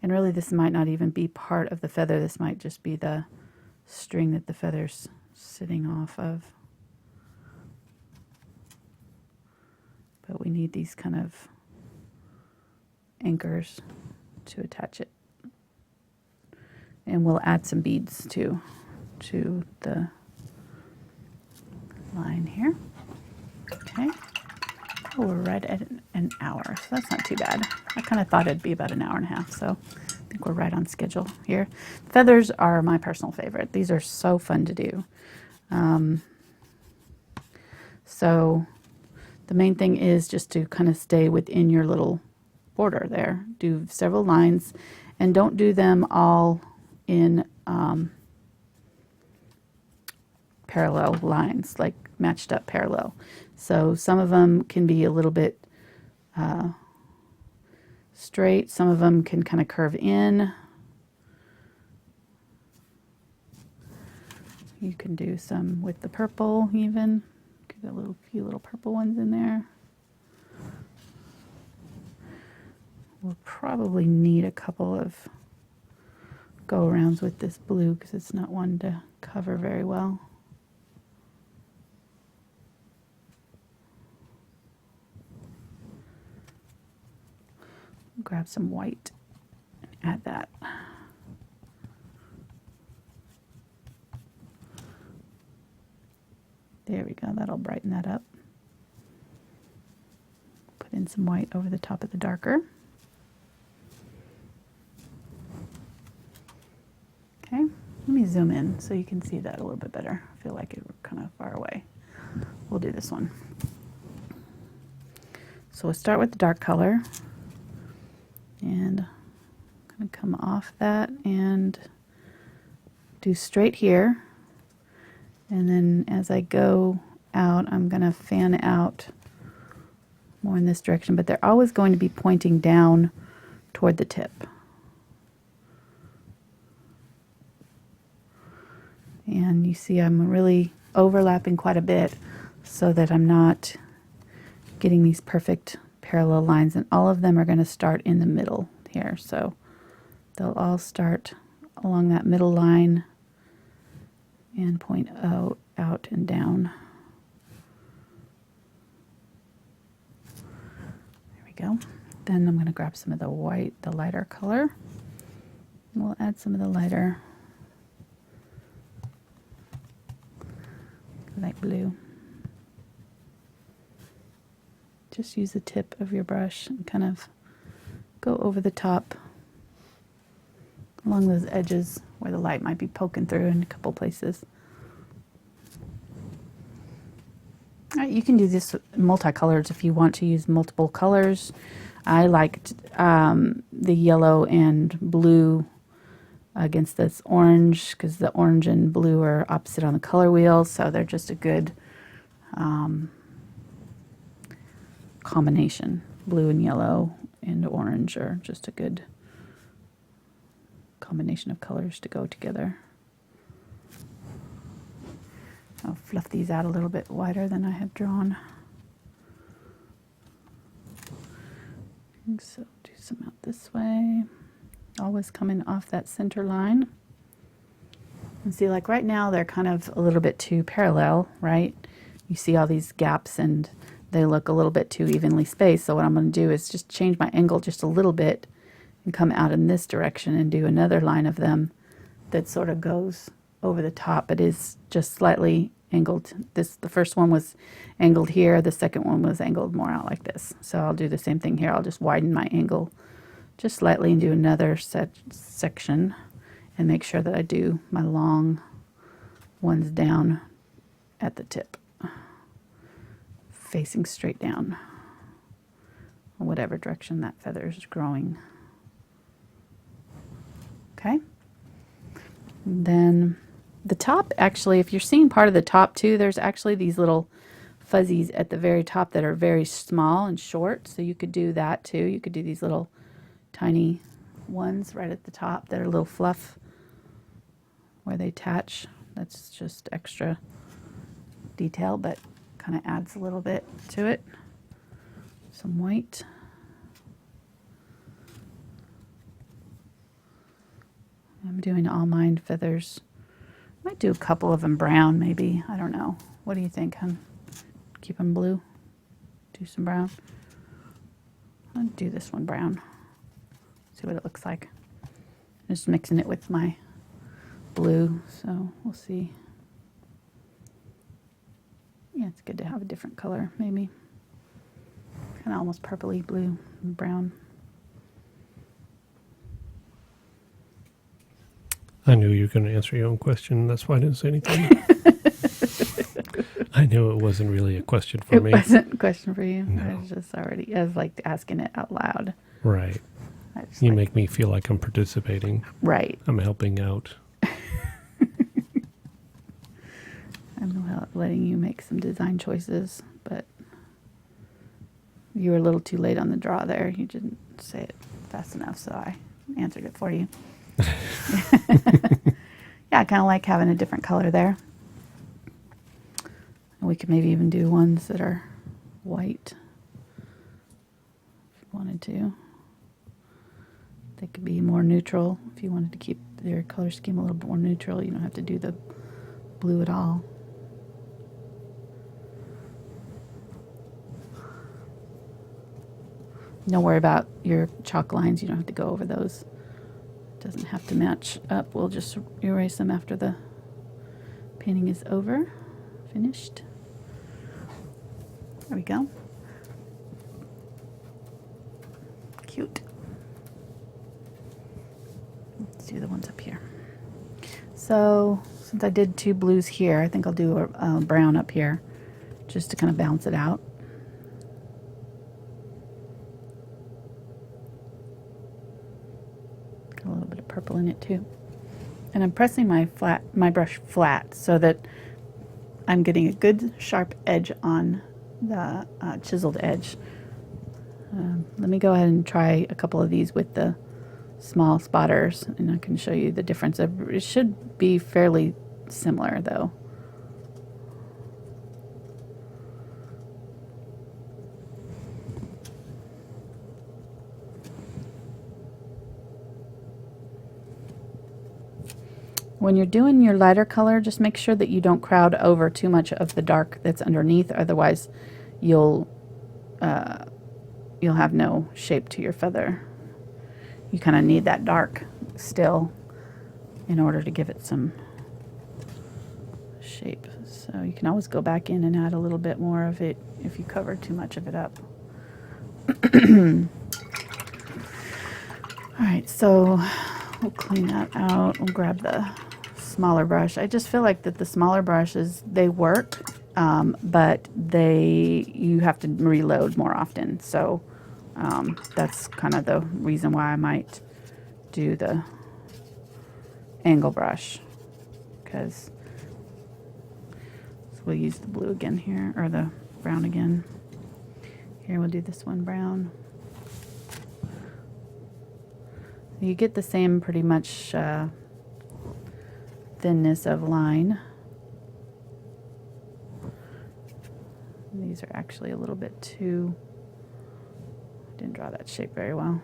and really this might not even be part of the feather. This might just be the string that the feather's sitting off of. But we need these kind of anchors to attach it. And we'll add some beads too to the line here. Okay. Oh, we're right at an hour, so that's not too bad. I kind of thought it'd be about an hour and a half, so I think we're right on schedule here. Feathers are my personal favorite. These are so fun to do. So the main thing is just to kind of stay within your little border there. Do several lines, and don't do them all in parallel lines, like matched up parallel. So some of them can be a little bit straight. Some of them can kind of curve in. You can do some with the purple even. Get a few little purple ones in there. We'll probably need a couple of go-arounds with this blue because it's not one to cover very well. Grab some white and add that. There we go, that'll brighten that up. Put in some white over the top of the darker. Okay, let me zoom in so you can see that a little bit better. I feel like it was kind of far away. We'll do this one. So we'll start with the dark color. And I'm going to come off that and do straight here. And then as I go out, I'm going to fan out more in this direction, but they're always going to be pointing down toward the tip. And you see I'm really overlapping quite a bit so that I'm not getting these perfect parallel lines, and all of them are going to start in the middle here. So they'll all start along that middle line and point out and down. There we go. Then I'm going to grab some of the white, the lighter color. And we'll add some of the lighter light blue. Just use the tip of your brush and kind of go over the top along those edges where the light might be poking through in a couple places. All right, you can do this multicolors if you want to use multiple colors. I liked the yellow and blue against this orange because the orange and blue are opposite on the color wheel, so they're just a good combination. Blue and yellow and orange are just a good combination of colors to go together. I'll fluff these out a little bit wider than I had drawn. And so do some out this way. Always coming off that center line. And see, like right now, they're kind of a little bit too parallel, right? You see all these gaps and they look a little bit too evenly spaced. So what I'm going to do is just change my angle just a little bit and come out in this direction and do another line of them that sort of goes over the top. It is just slightly angled. The first one was angled here. The second one was angled more out like this. So I'll do the same thing here. I'll just widen my angle just slightly and do another section and make sure that I do my long ones down at the tip, facing straight down, or whatever direction that feather is growing. Okay. And then the top, actually, if you're seeing part of the top too, there's actually these little fuzzies at the very top that are very small and short. So you could do that too. You could do these little tiny ones right at the top that are a little fluff where they attach. That's just extra detail, but kind of adds a little bit to it. Some white. I'm doing all mine feathers. Might do a couple of them brown, maybe. I don't know. What do you think, hon? Keep them blue? Do some brown? I'll do this one brown. See what it looks like. Just mixing it with my blue, so we'll see. Yeah, it's good to have a different color, maybe. Kind of almost purpley blue and brown. I knew you were going to answer your own question. That's why I didn't say anything. I knew it wasn't really a question for me. It wasn't a question for you. No. I was just already, I was like asking it out loud. Right. You make me feel like I'm participating. Right. I'm helping out. I'm letting you make some design choices, but you were a little too late on the draw there. You didn't say it fast enough, so I answered it for you. Yeah, I kind of like having a different color there. And we could maybe even do ones that are white if you wanted to. They could be more neutral if you wanted to keep their color scheme a little bit more neutral. You don't have to do the blue at all. Don't worry about your chalk lines. You don't have to go over those. It doesn't have to match up. We'll just erase them after the painting is over, finished. There we go. Cute. Let's do the ones up here. So since I did two blues here, I think I'll do a brown up here just to kind of balance it out. Got a little bit of purple in it too. And I'm pressing my brush flat so that I'm getting a good sharp edge on the chiseled edge Let me go ahead and try a couple of these with the small spotters, and I can show you the difference. It should be fairly similar though. When you're doing your lighter color, just make sure that you don't crowd over too much of the dark that's underneath, otherwise you'll have no shape to your feather. You kind of need that dark still in order to give it some shape. So you can always go back in and add a little bit more of it if you cover too much of it up. All right, so we'll clean that out. We'll grab the smaller brush. I just feel like that the smaller brushes, they work, but you have to reload more often. So that's kind of the reason why I might do the angle brush, because so we'll use the blue again here, or the brown again. Here we'll do this one brown. You get the same pretty much thinness of line. These are actually a little bit too, didn't draw that shape very well.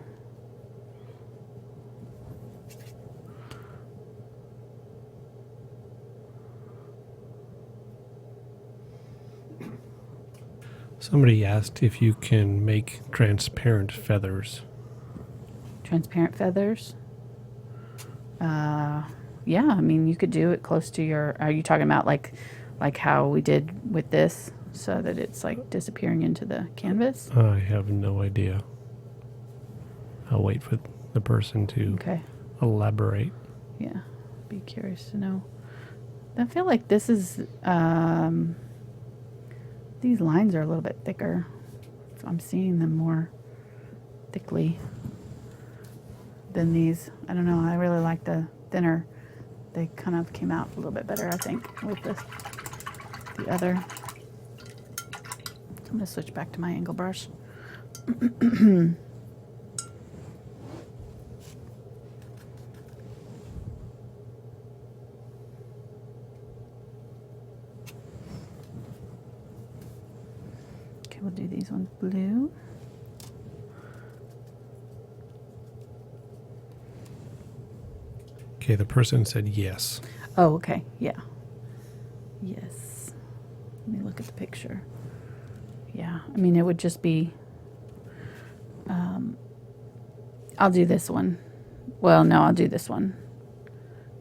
Somebody asked if you can make transparent feathers. Transparent feathers? Yeah, I mean, you could do it close to your, are you talking about like how we did with this, so that it's like disappearing into the canvas? I have no idea. I'll wait for the person to elaborate. Yeah, be curious to know. I feel like this is, these lines are a little bit thicker. So I'm seeing them more thickly than these. I don't know, I really like the thinner. They kind of came out a little bit better, I think, with the other. So I'm gonna switch back to my angle brush. Okay, we'll do these ones blue. Okay, the person said yes. Oh, okay, yeah. Yes. Let me look at the picture. Yeah, I mean, it would just be, I'll do this one. Well, no, I'll do this one,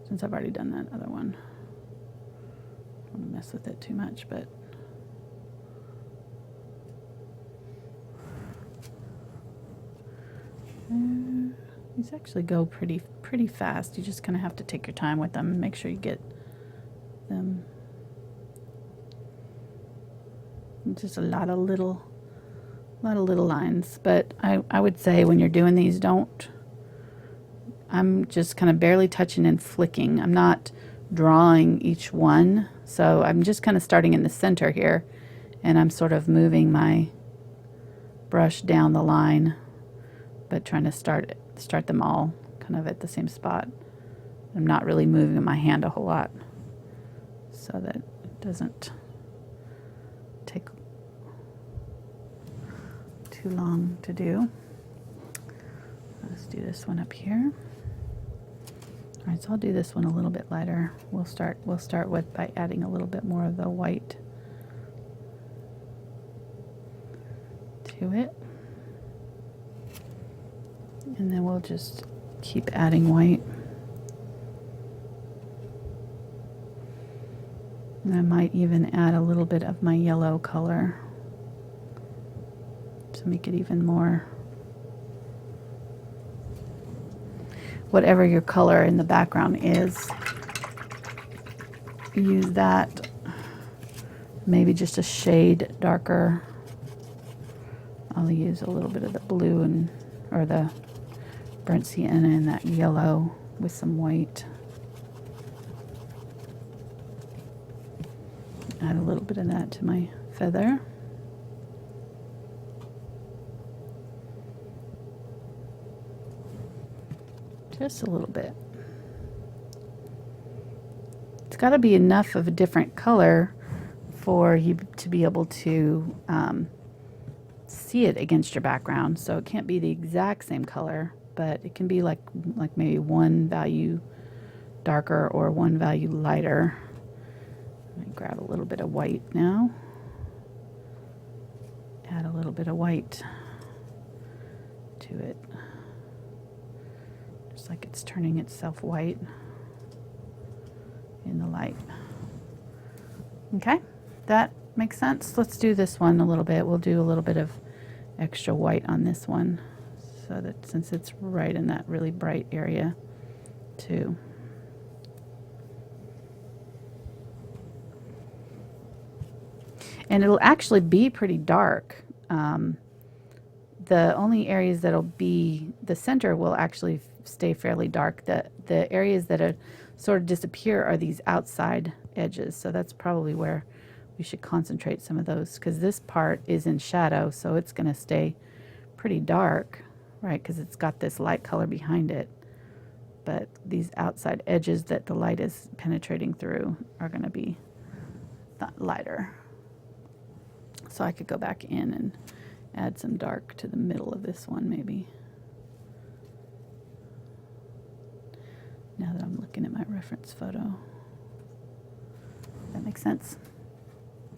since I've already done that other one. I don't want to mess with it too much, but. These actually go pretty fast. You just kind of have to take your time with them and make sure you get them. Just a lot of little lines. But I would say when you're doing these, I'm just kind of barely touching and flicking. I'm not drawing each one. So I'm just kind of starting in the center here, and I'm sort of moving my brush down the line, but trying to start them all kind of at the same spot. I'm not really moving my hand a whole lot, so that it doesn't take too long to do. Let's do this one up here. All right, so I'll do this one a little bit lighter. We'll start by adding a little bit more of the white to it. And then we'll just keep adding white. And I might even add a little bit of my yellow color to make it even more. Whatever your color in the background is, use that. Maybe just a shade darker. I'll use a little bit of the blue or the burnt sienna and that yellow with some white. Add a little bit of that to my feather. Just a little bit. It's got to be enough of a different color for you to be able to see it against your background. So it can't be the exact same color, but it can be like maybe one value darker or one value lighter. Let me grab a little bit of white now. Add a little bit of white to it. Just like it's turning itself white in the light. Okay, that makes sense. Let's do this one a little bit. We'll do a little bit of extra white on this one, so that since it's right in that really bright area too. And it'll actually be pretty dark. The only areas that'll be, the center will actually stay fairly dark. The areas that are sort of disappear are these outside edges. So that's probably where we should concentrate some of those, because this part is in shadow, so it's going to stay pretty dark, right? Because it's got this light color behind it. But these outside edges that the light is penetrating through are going to be lighter. So I could go back in and add some dark to the middle of this one, maybe. Now that I'm looking at my reference photo. That makes sense.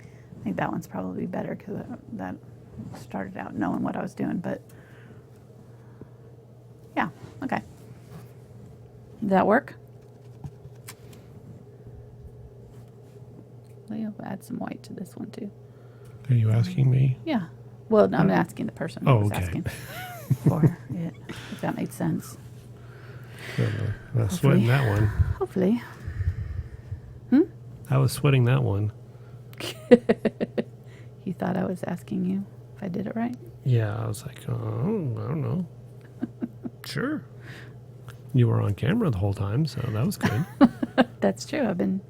I think that one's probably better because that started out knowing what I was doing, but yeah, okay. Did that work? I'll add some white to this one too. Are you asking me? Yeah. Well, no, I'm asking the person who was asking for it, if that made sense. I was sweating that one. Hopefully. I was sweating that one. You thought I was asking you if I did it right? Yeah, I was like, oh, I don't know. Sure. You were on camera the whole time, so that was good. That's true. I've been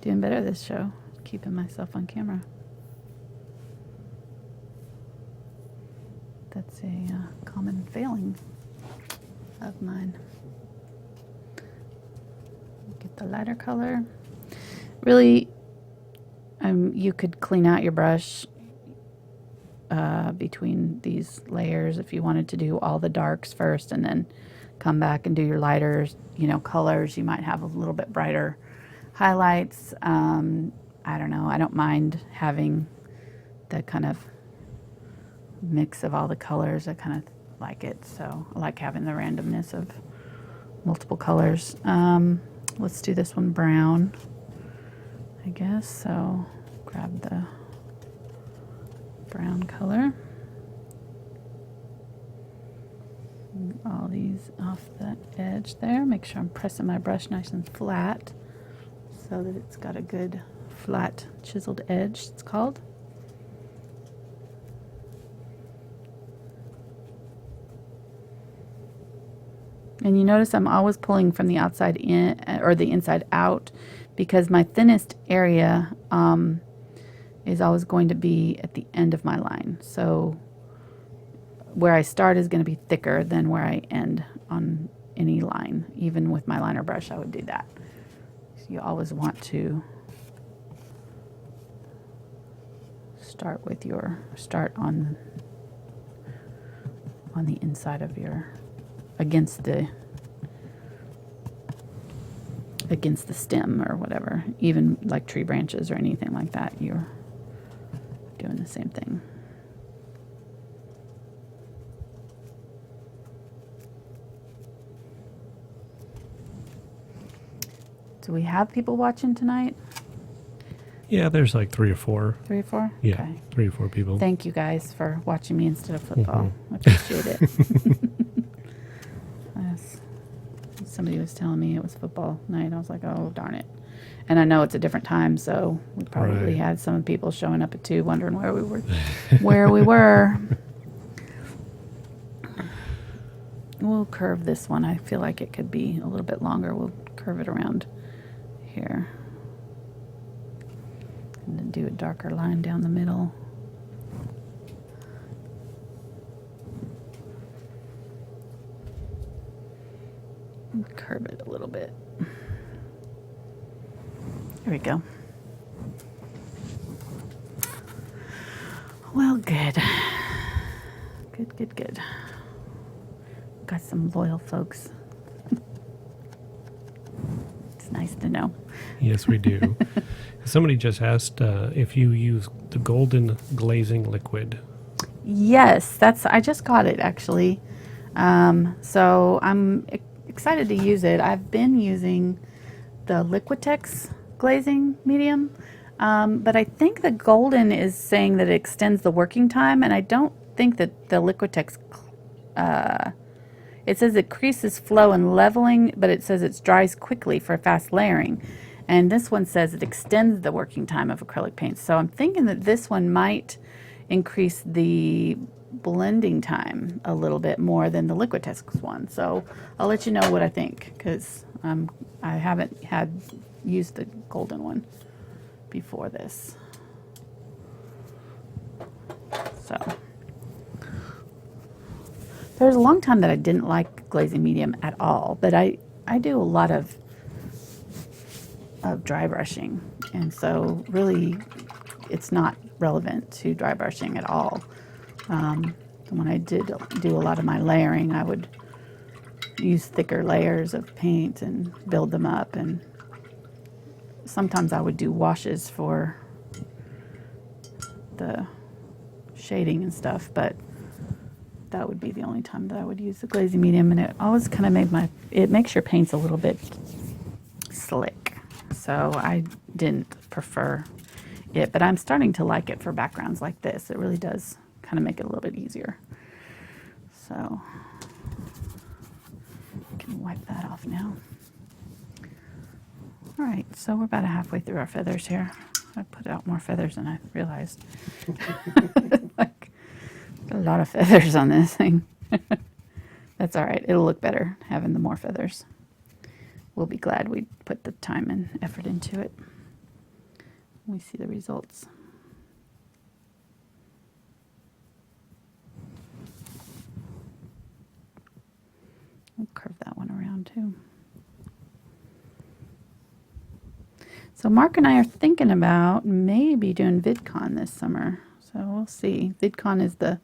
doing better this show, keeping myself on camera. That's a common failing of mine. Get the lighter color. Really, you could clean out your brush between these layers if you wanted to do all the darks first and then come back and do your lighters, colors. You might have a little bit brighter highlights. I don't know. I don't mind having the kind of mix of all the colors. I kind of like it, so I like having the randomness of multiple colors. Let's do this one brown, I guess. So grab the brown color. All these off that edge there. Make sure I'm pressing my brush nice and flat so that it's got a good flat chiseled edge, it's called. And you notice I'm always pulling from the outside in or the inside out, because my thinnest area is always going to be at the end of my line. So where I start is going to be thicker than where I end on any line. Even with my liner brush, I would do that. So you always want to start on the inside of your against the stem or whatever, even like tree branches or anything like that, you're doing the same thing. Do we have people watching tonight? Yeah, there's like 3 or 4. 3 or 4? Yeah, okay. 3 or 4 people. Thank you guys for watching me instead of football. I appreciate it. Yes. Somebody was telling me it was football night. I was like, oh, darn it. And I know it's a different time, so we probably had some people showing up at 2 wondering where we were. We'll curve this one. I feel like it could be a little bit longer. We'll curve it around here. And then do a darker line down the middle. Curve it a little bit. There we go. Well, good. Good. Got some loyal folks. It's nice to know. Yes, we do. Somebody just asked if you use the golden glazing liquid. Yes, I just got it actually. So I'm excited to use it. I've been using the Liquitex glazing medium, but I think the golden is saying that it extends the working time, and I don't think that the Liquitex, it says it increases flow and leveling, but it says it dries quickly for fast layering. And this one says it extends the working time of acrylic paints. So I'm thinking that this one might increase the blending time a little bit more than the Liquitex one. So I'll let you know what I think, because I haven't used the golden one before this. So there's a long time that I didn't like glazing medium at all, but I do a lot of dry brushing, and so really it's not relevant to dry brushing at all. When I did do a lot of my layering, I would use thicker layers of paint and build them up, and sometimes I would do washes for the shading and stuff, but that would be the only time that I would use the glazing medium, and it always kind of it makes your paints a little bit slick, so I didn't prefer it, but I'm starting to like it for backgrounds like this. It really does kind of make it a little bit easier. So I can wipe that off now. All right, so we're about halfway through our feathers here. I put out more feathers than I realized. Like a lot of feathers on this thing. That's all right. It'll look better having the more feathers. We'll be glad we put the time and effort into it. We see the results. We'll curve that one around too. So Mark and I are thinking about maybe doing VidCon this summer. So we'll see. VidCon is the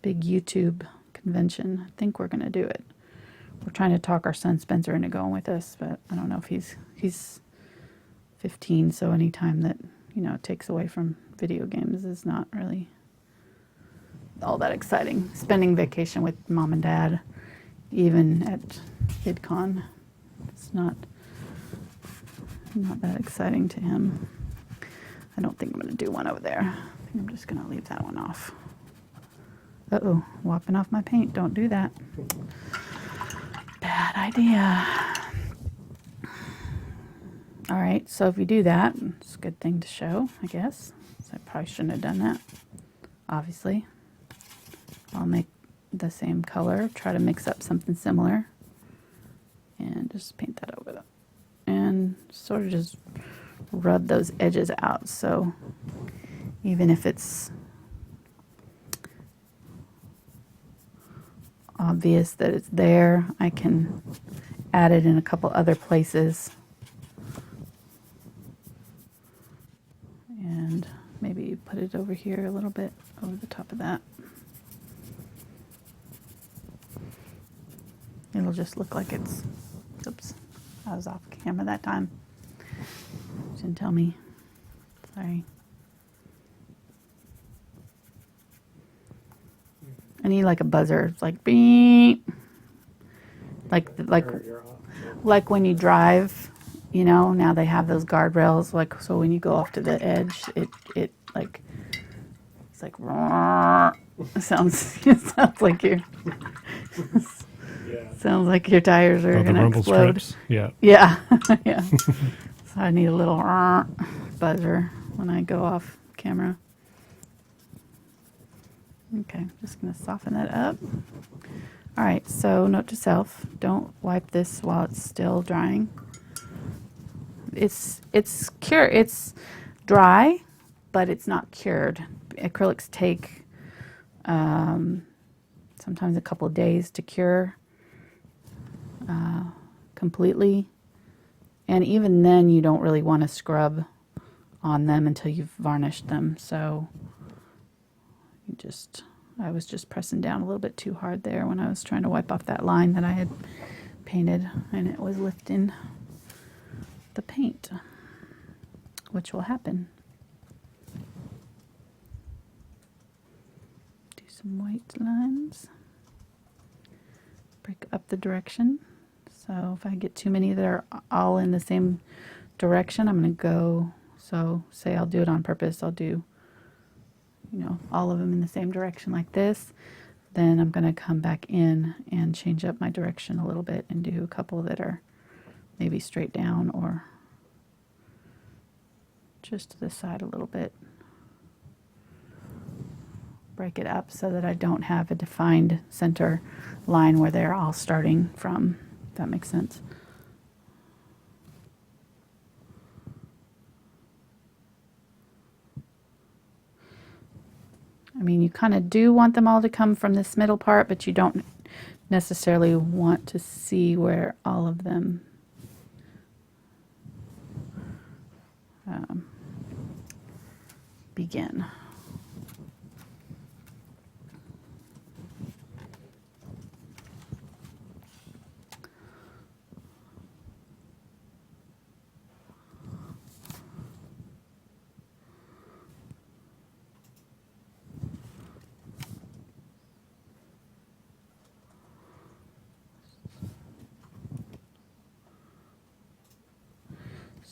big YouTube convention. I think we're going to do it. We're trying to talk our son Spencer into going with us, but I don't know if he's 15, so any time that, it takes away from video games is not really all that exciting. Spending vacation with mom and dad, even at VidCon, it's not that exciting to him. I don't think I'm going to do one over there. I think I'm just going to leave that one off. Uh-oh, whopping off my paint. Don't do that. Bad idea. All right, so if you do that, it's a good thing to show, I guess. So I probably shouldn't have done that, obviously. I'll make the same color, try to mix up something similar, and just paint that over them. And sort of just rub those edges out, so even if it's obvious that it's there, I can add it in a couple other places. And maybe put it over here a little bit, over the top of that. It'll just look like it's, oops, I was off camera that time. Didn't tell me, sorry. I need like a buzzer, it's like beep. Like when you drive, now they have those guardrails, like, so when you go off to the edge, it like, it's like, it sounds like you're, sounds like your tires are going to explode. Strips. Yeah. Yeah, yeah. So I need a little buzzer when I go off camera. Okay, just going to soften that up. All right, so note to self, don't wipe this while it's still drying. It's dry, but it's not cured. Acrylics take sometimes a couple of days to cure completely. And even then, you don't really want to scrub on them until you've varnished them. So I was just pressing down a little bit too hard there when I was trying to wipe off that line that I had painted, and it was lifting the paint, which will happen. Do some white lines. Break up the direction. So if I get too many that are all in the same direction, I'm going to go, so say I'll do it on purpose, I'll do, you know, all of them in the same direction like this. Then I'm going to come back in and change up my direction a little bit and do a couple that are maybe straight down or just to the side a little bit. Break it up so that I don't have a defined center line where they're all starting from, if that makes sense. I mean, you kind of do want them all to come from this middle part, but you don't necessarily want to see where all of them begin.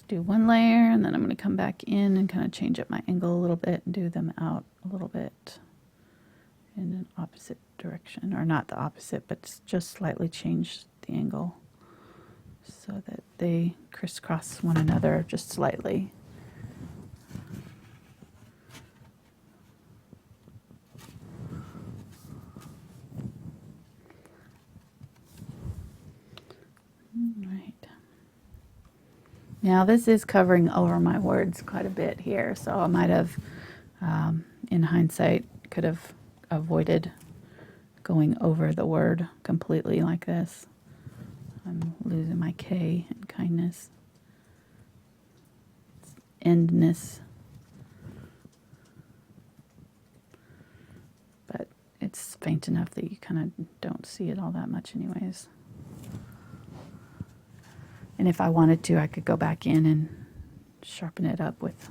Do one layer, and then I'm going to come back in and kind of change up my angle a little bit and do them out a little bit in an opposite direction, or not the opposite, but just slightly change the angle so that they crisscross one another just slightly. Now this is covering over my words quite a bit here, so I might have, in hindsight, could have avoided going over the word completely like this. I'm losing my K in kindness. It's endness. But it's faint enough that you kind of don't see it all that much anyways. And if I wanted to, I could go back in and sharpen it up with,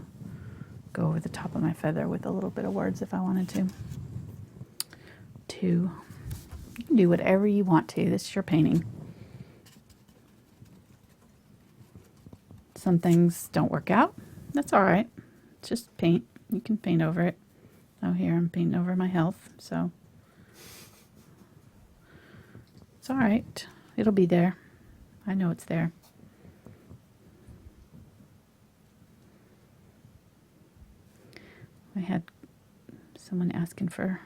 go over the top of my feather with a little bit of words if I wanted to. You can do whatever you want to. This is your painting. Some things don't work out. That's all right. It's just paint. You can paint over it. Oh, here I'm painting over my health, so it's all right. It'll be there. I know it's there. I had someone asking for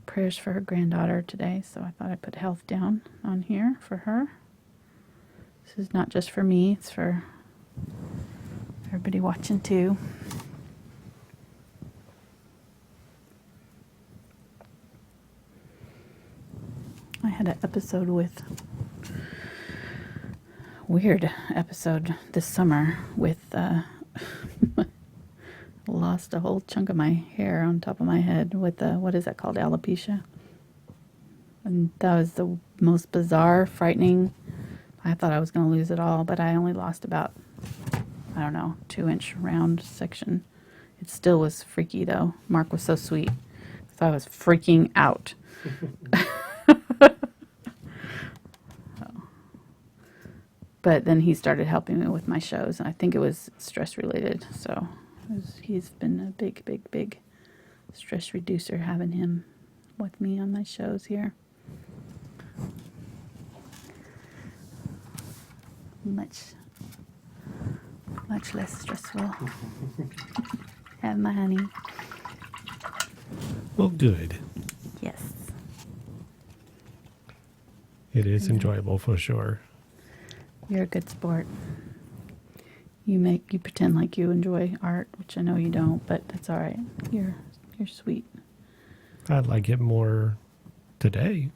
prayers for her granddaughter today, so I thought I'd put health down on here for her. This is not just for me, it's for everybody watching too. I had an episode with, weird episode this summer with, lost a whole chunk of my hair on top of my head with what is that called, alopecia, and that was the most bizarre, frightening. I thought I was going to lose it all, but I only lost about, I don't know, 2-inch round section. It still was freaky though. Mark was so sweet, so I was freaking out. But then he started helping me with my shows, and I think it was stress related, so he's been a big stress reducer having him with me on my shows here. Much less stressful. Have my honey. Well, good. Yes. It is enjoyable for sure. You're a good sport. You pretend like you enjoy art, which I know you don't, but that's all right. You're sweet. I'd like it more today.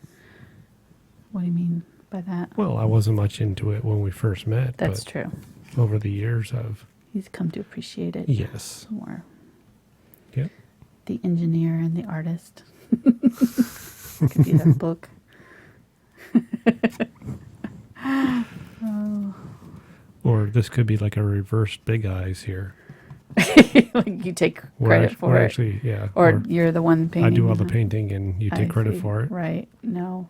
What do you mean by that? Well, I wasn't much into it when we first met. That's but true. Over the years, I've... He's come to appreciate it. Yes. More. Yep. The engineer and the artist. Could be that book. Oh. Or this could be like a reverse Big Eyes here. Like you take credit for it. Actually, yeah. Or you're the one painting. I do all the painting and you take credit for it. Right. No.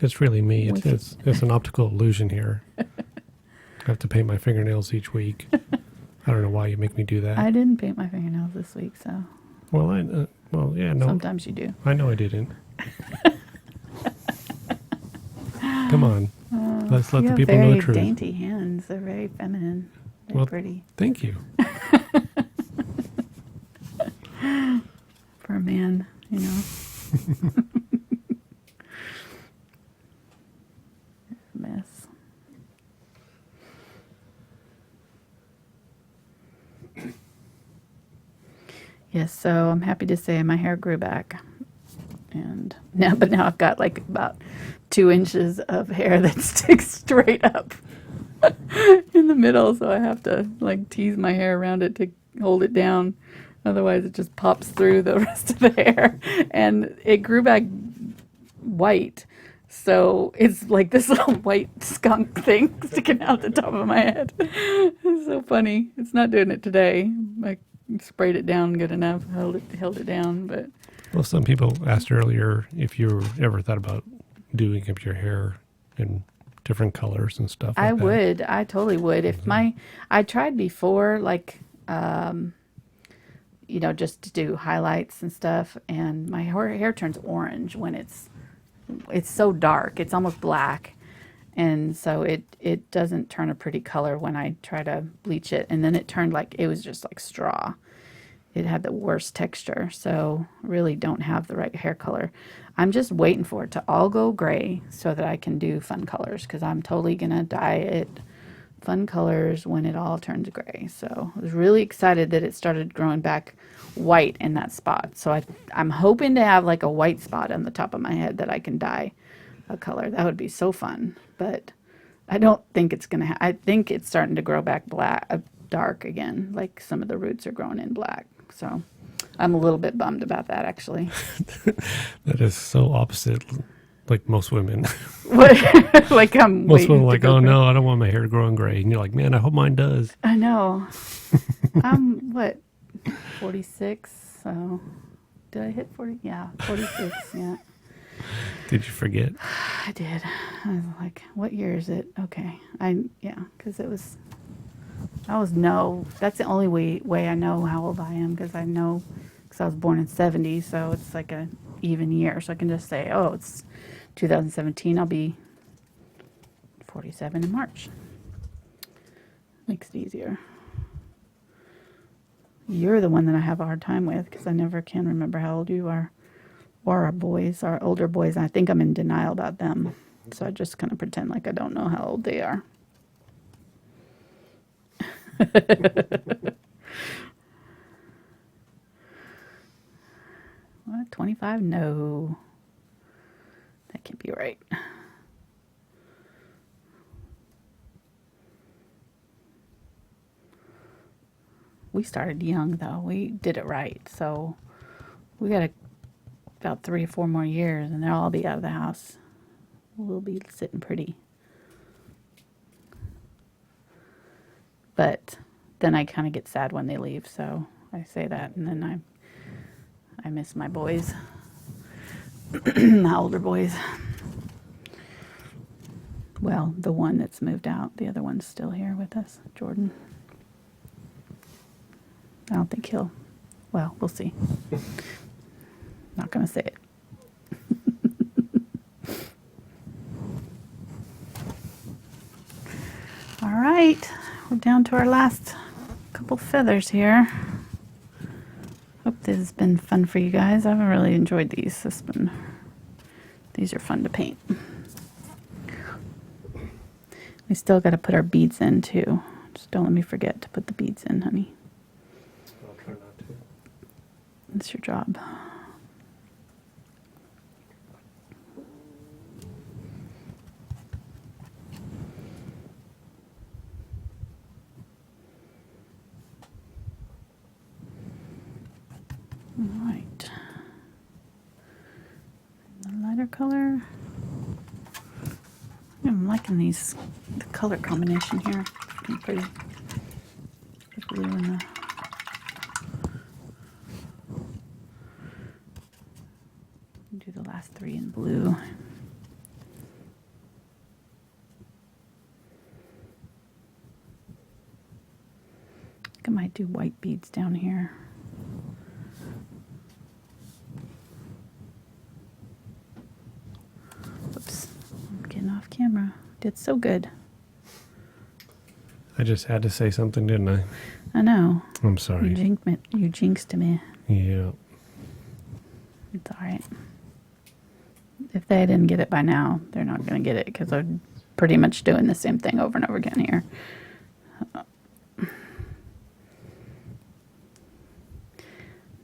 It's really me. It's an optical illusion here. I have to paint my fingernails each week. I don't know why you make me do that. I didn't paint my fingernails this week, so. Well, yeah, no. Sometimes you do. I know I didn't. Come on. Let's let the people know the truth. Very dainty hands. They're very feminine. They're pretty. Thank you. For a man, you know. Mess. Yes, so I'm happy to say my hair grew back. And now I've got like about 2 inches of hair that sticks straight up in the middle, so I have to like tease my hair around it to hold it down. Otherwise it just pops through the rest of the hair. And it grew back white. So it's like this little white skunk thing sticking out the top of my head. It's so funny. It's not doing it today. I sprayed it down good enough, held it down, but... Well, some people asked earlier if you ever thought about doing up your hair in different colors and stuff like I that. would. I totally would. If I tried before, like, you know, just to do highlights and stuff, and my hair turns orange when it's so dark. It's almost black. And so it doesn't turn a pretty color when I try to bleach it. And then it turned like, it was just like straw. It had the worst texture. So really don't have the right hair color. I'm just waiting for it to all go gray so that I can do fun colors, because I'm totally going to dye it fun colors when it all turns gray. So I was really excited that it started growing back white in that spot. So I'm hoping to have like a white spot on the top of my head that I can dye a color. That would be so fun. But I don't think it's going to I think it's starting to grow back black, dark again. Like some of the roots are growing in black. So I'm a little bit bummed about that, actually. That is so opposite, like most women. Like I'm most women are waiting like, oh no, I don't want my hair growing gray. And you're like, man, I hope mine does. I know. I'm, 46? So did I hit 40? Yeah, 46, yeah. Did you forget? I did. I was like, what year is it? Okay. Because that's the only way I know how old I am, because I was born in 70, so it's like a even year. So I can just say, oh, it's 2017. I'll be 47 in March. Makes it easier. You're the one that I have a hard time with, because I never can remember how old you are. Or our older boys. I think I'm in denial about them. So I just kind of pretend like I don't know how old they are. What? 25? No. That can't be right. We started young, though. We did it right. So we got about 3 or 4 more years, and they'll all be out of the house. We'll be sitting pretty. But then I kind of get sad when they leave, so I say that, and then I miss my boys, my older boys. Well, the one that's moved out, the other one's still here with us, Jordan. I don't think we'll see. Not going to say it. All right, we're down to our last couple feathers here. Hope this has been fun for you guys. I've really enjoyed these. These are fun to paint. We still got to put our beads in too. Just don't let me forget to put the beads in, honey. I'll try not to. It's your job. All right. The lighter color. I'm liking the color combination here. Pretty. The blue and the. Do the last three in blue. I might do white beads down here. Oops, I'm getting off camera. Did so good. I just had to say something, didn't I? I know. I'm sorry. You jinxed me. Yeah. It's all right. If they didn't get it by now, they're not going to get it because I'm pretty much doing the same thing over and over again here.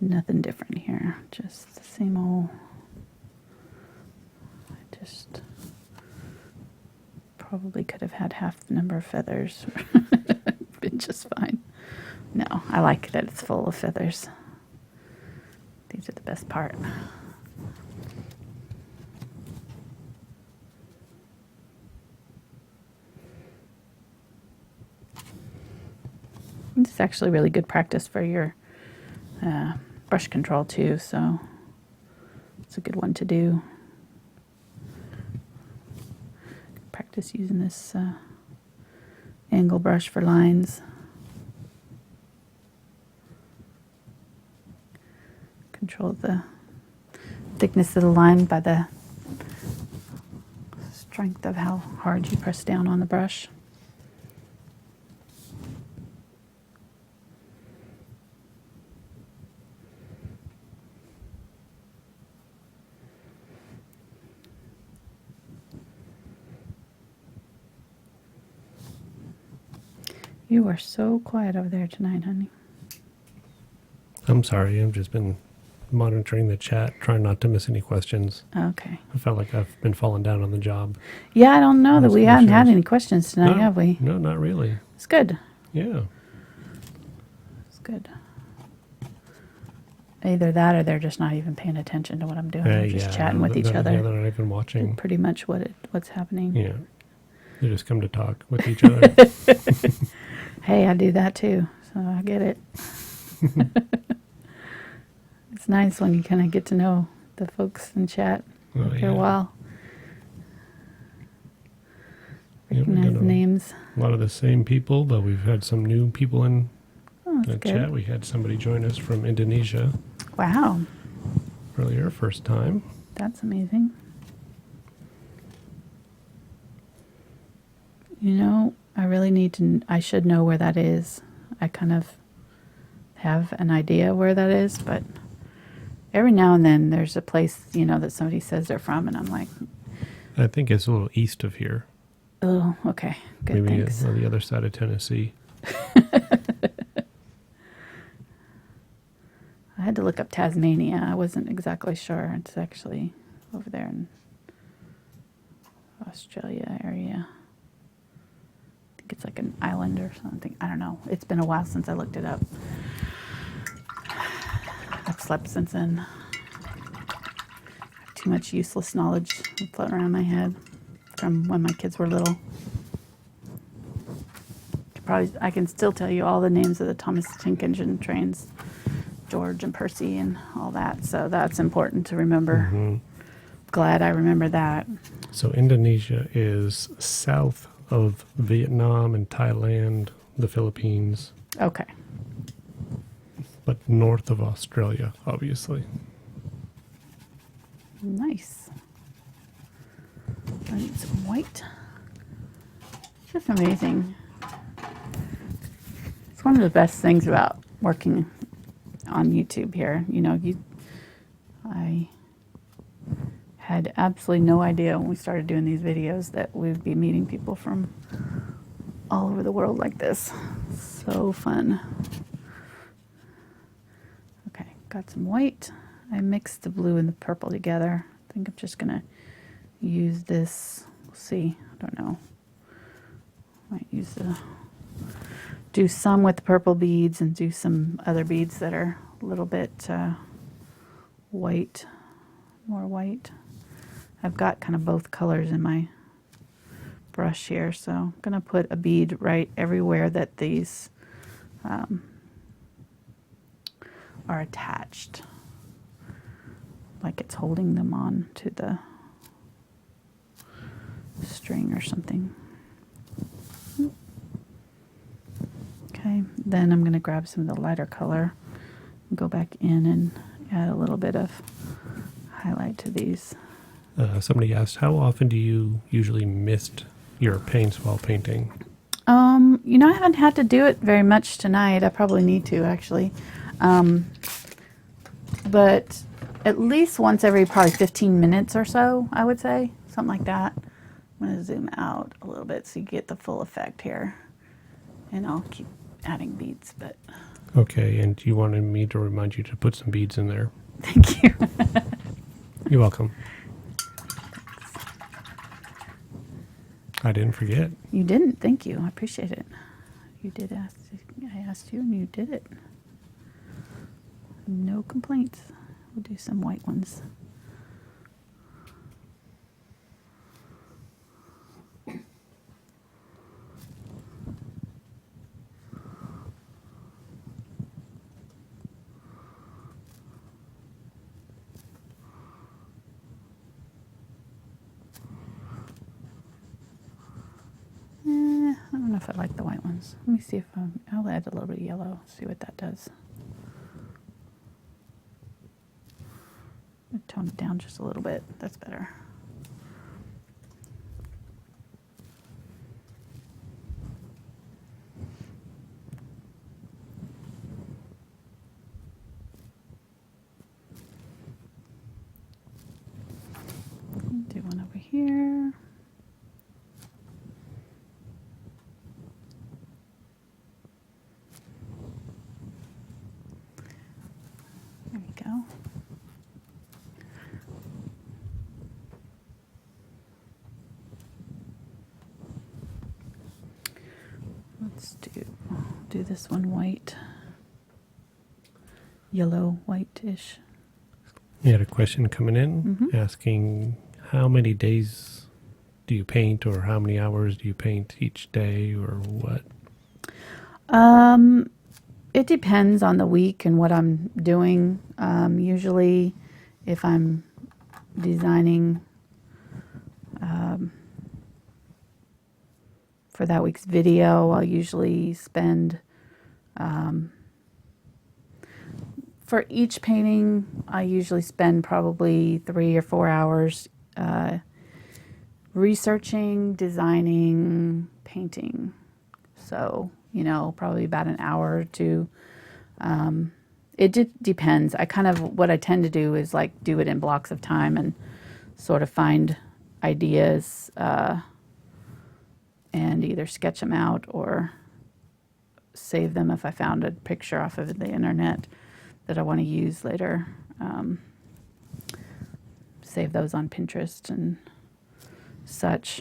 Nothing different here. Just the same old. I just probably could have had half the number of feathers. Been just fine. No, I like that it's full of feathers. These are the best part. It's actually really good practice for your brush control too, so it's a good one to do. Practice using this angle brush for lines. Control the thickness of the line by the strength of how hard you press down on the brush. You are so quiet over there tonight, honey. I'm sorry. I've just been monitoring the chat, trying not to miss any questions. Okay. I felt like I've been falling down on the job. Yeah, I don't know that we haven't had Questions? any questions tonight, have we? No, not really. It's good. Yeah. It's good. Either that or they're just not even paying attention to what I'm doing. They're just chatting with each other. Yeah, they're not even watching. Pretty much what's happening. Yeah. They just come to talk with each other. Hey, I do that too, so I get it. It's nice when you kind of get to know the folks in chat after a while. Yeah, we Recognize got names. A lot of the same people, but we've had some new people in Oh, the that's good. chat. We had somebody join us from Indonesia Wow, earlier, first time. that's amazing. You know, I really need to, I should know where that is. I kind of have an idea where that is, but every now and then there's a place, you know, that somebody says they're from, and I'm like, I think it's a little east of here. oh, okay, good, Maybe thanks. on the other side of Tennessee. I had to look up Tasmania. I wasn't exactly sure. It's actually over there in Australia area. I think it's like an island or something. I don't know. It's been a while since I looked it up. I've slept since then. Too much useless knowledge floating around my head from when my kids were little. I can still tell you all the names of the Thomas Tank Engine trains, George and Percy and all that. So that's important to remember. Mm-hmm. Glad I remember that. So Indonesia is south of Vietnam and Thailand, the Philippines, Okay. but north of Australia, obviously. Nice. I need some white. Just amazing. It's one of the best things about working on YouTube here. You know, I had absolutely no idea when we started doing these videos that we'd be meeting people from all over the world like this. So fun. Okay, got some white. I mixed the blue and the purple together. I think I'm just gonna use this. We'll see. I don't know. Might do some with the purple beads and do some other beads that are a little bit white, more white. I've got kind of both colors in my brush here, so I'm going to put a bead right everywhere that these are attached, like it's holding them on to the string or something. Okay, then I'm going to grab some of the lighter color and go back in and add a little bit of highlight to these. Somebody asked, how often do you usually mist your paints while painting? You know, I haven't had to do it very much tonight. I probably need to, actually. But at least once every probably 15 minutes or so, I would say. Something like that. I'm going to zoom out a little bit so you get the full effect here. And I'll keep adding beads, but... Okay, and you wanted me to remind you to put some beads in there. Thank you. You're welcome. I didn't forget. You didn't. Thank you. I appreciate it. You did ask. I asked you and you did it. No complaints. We'll do some white ones. I don't know if I like the white ones. Let me see if I'll add a little bit of yellow, see what that does. Tone it down just a little bit. That's better. Do one over here. There we go. Let's do this one white, yellow, white-ish. You had a question coming in asking how many days do you paint, or how many hours do you paint each day, or what? It depends on the week and what I'm doing. Usually if I'm designing for that week's video, I'll usually spend, for each painting, I usually spend probably 3 or 4 hours researching, designing, painting. So, you know, probably about an hour or two. It depends. What I tend to do is like do it in blocks of time and sort of find ideas and either sketch them out or save them if I found a picture off of the internet that I want to use later. Save those on Pinterest and such.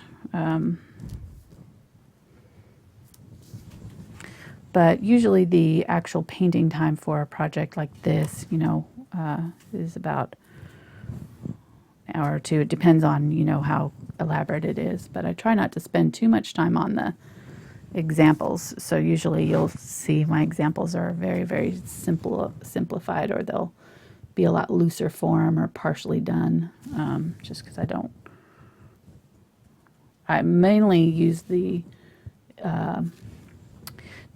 But usually the actual painting time for a project like this, you know, is about an hour or two. It depends on, you know, how elaborate it is. But I try not to spend too much time on the examples. So usually you'll see my examples are very, very simplified, or they'll be a lot looser form or partially done, just because I mainly use the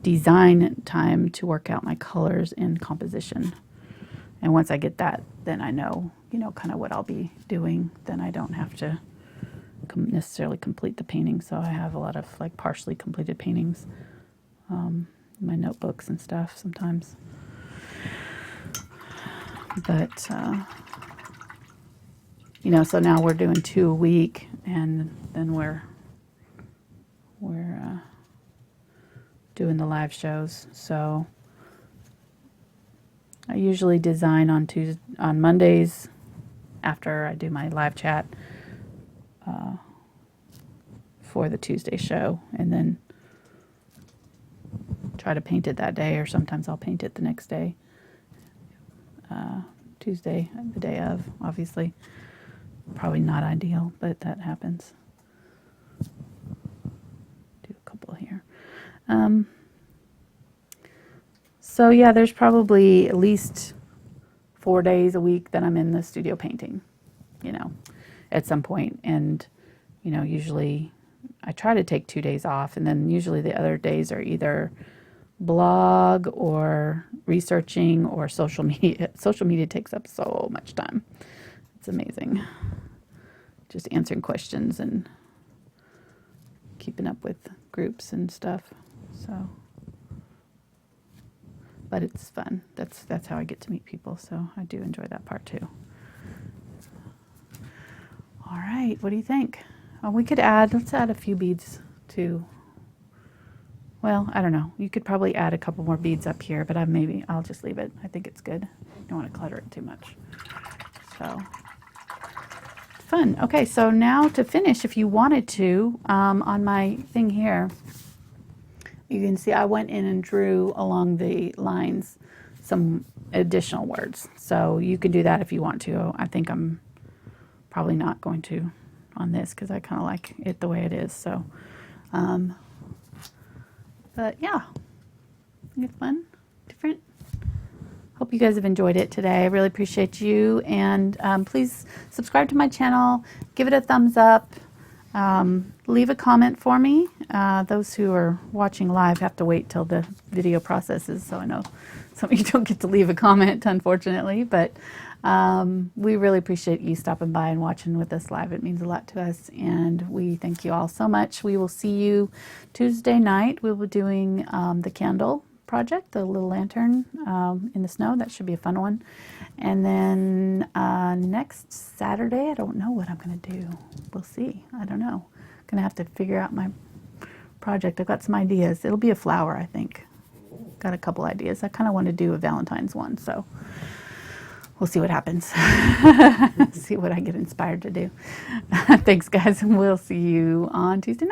design time to work out my colors and composition. And once I get that, then I know, you know, kind of what I'll be doing. Then I don't have to necessarily complete the painting. So I have a lot of like partially completed paintings in my notebooks and stuff sometimes. But, you know, so now we're doing 2 a week, and then we're doing the live shows. So I usually design on Mondays after I do my live chat for the Tuesday show, and then try to paint it that day, or sometimes I'll paint it the next day. Tuesday, the day of, obviously. Probably not ideal, but that happens. Do a couple here. So yeah, there's probably at least 4 days a week that I'm in the studio painting, at some point. And, usually I try to take 2 days off, and then usually the other days are either blog or researching or social media. Social media takes up so much time. It's amazing. Just answering questions and keeping up with groups and stuff. So, but it's fun. That's how I get to meet people. So I do enjoy that part too. All right, what do you think? Let's add a few beads too. Well, I don't know. You could probably add a couple more beads up here, but I'll just leave it. I think it's good. You don't want to clutter it too much. So, fun. Okay, so now to finish, if you wanted to, on my thing here, you can see I went in and drew along the lines some additional words. So you can do that if you want to. I think I'm probably not going to on this because I kind of like it the way it is. So, but yeah, it's fun, different. Hope you guys have enjoyed it today. I really appreciate you. And please subscribe to my channel, give it a thumbs up, leave a comment for me. Those who are watching live have to wait till the video processes, so I know some of you don't get to leave a comment, unfortunately, but we really appreciate you stopping by and watching with us live. It means a lot to us, and we thank you all so much. We will see you Tuesday night. We'll be doing the candle project, the little lantern in the snow. That should be a fun one. And then next Saturday, I don't know what I'm going to do. We'll see. I don't know. Going to have to figure out my project. I've got some ideas. It'll be a flower, I think. Got a couple ideas. I kind of want to do a Valentine's one, so we'll see what happens. See what I get inspired to do. Thanks, guys, and we'll see you on Tuesday night.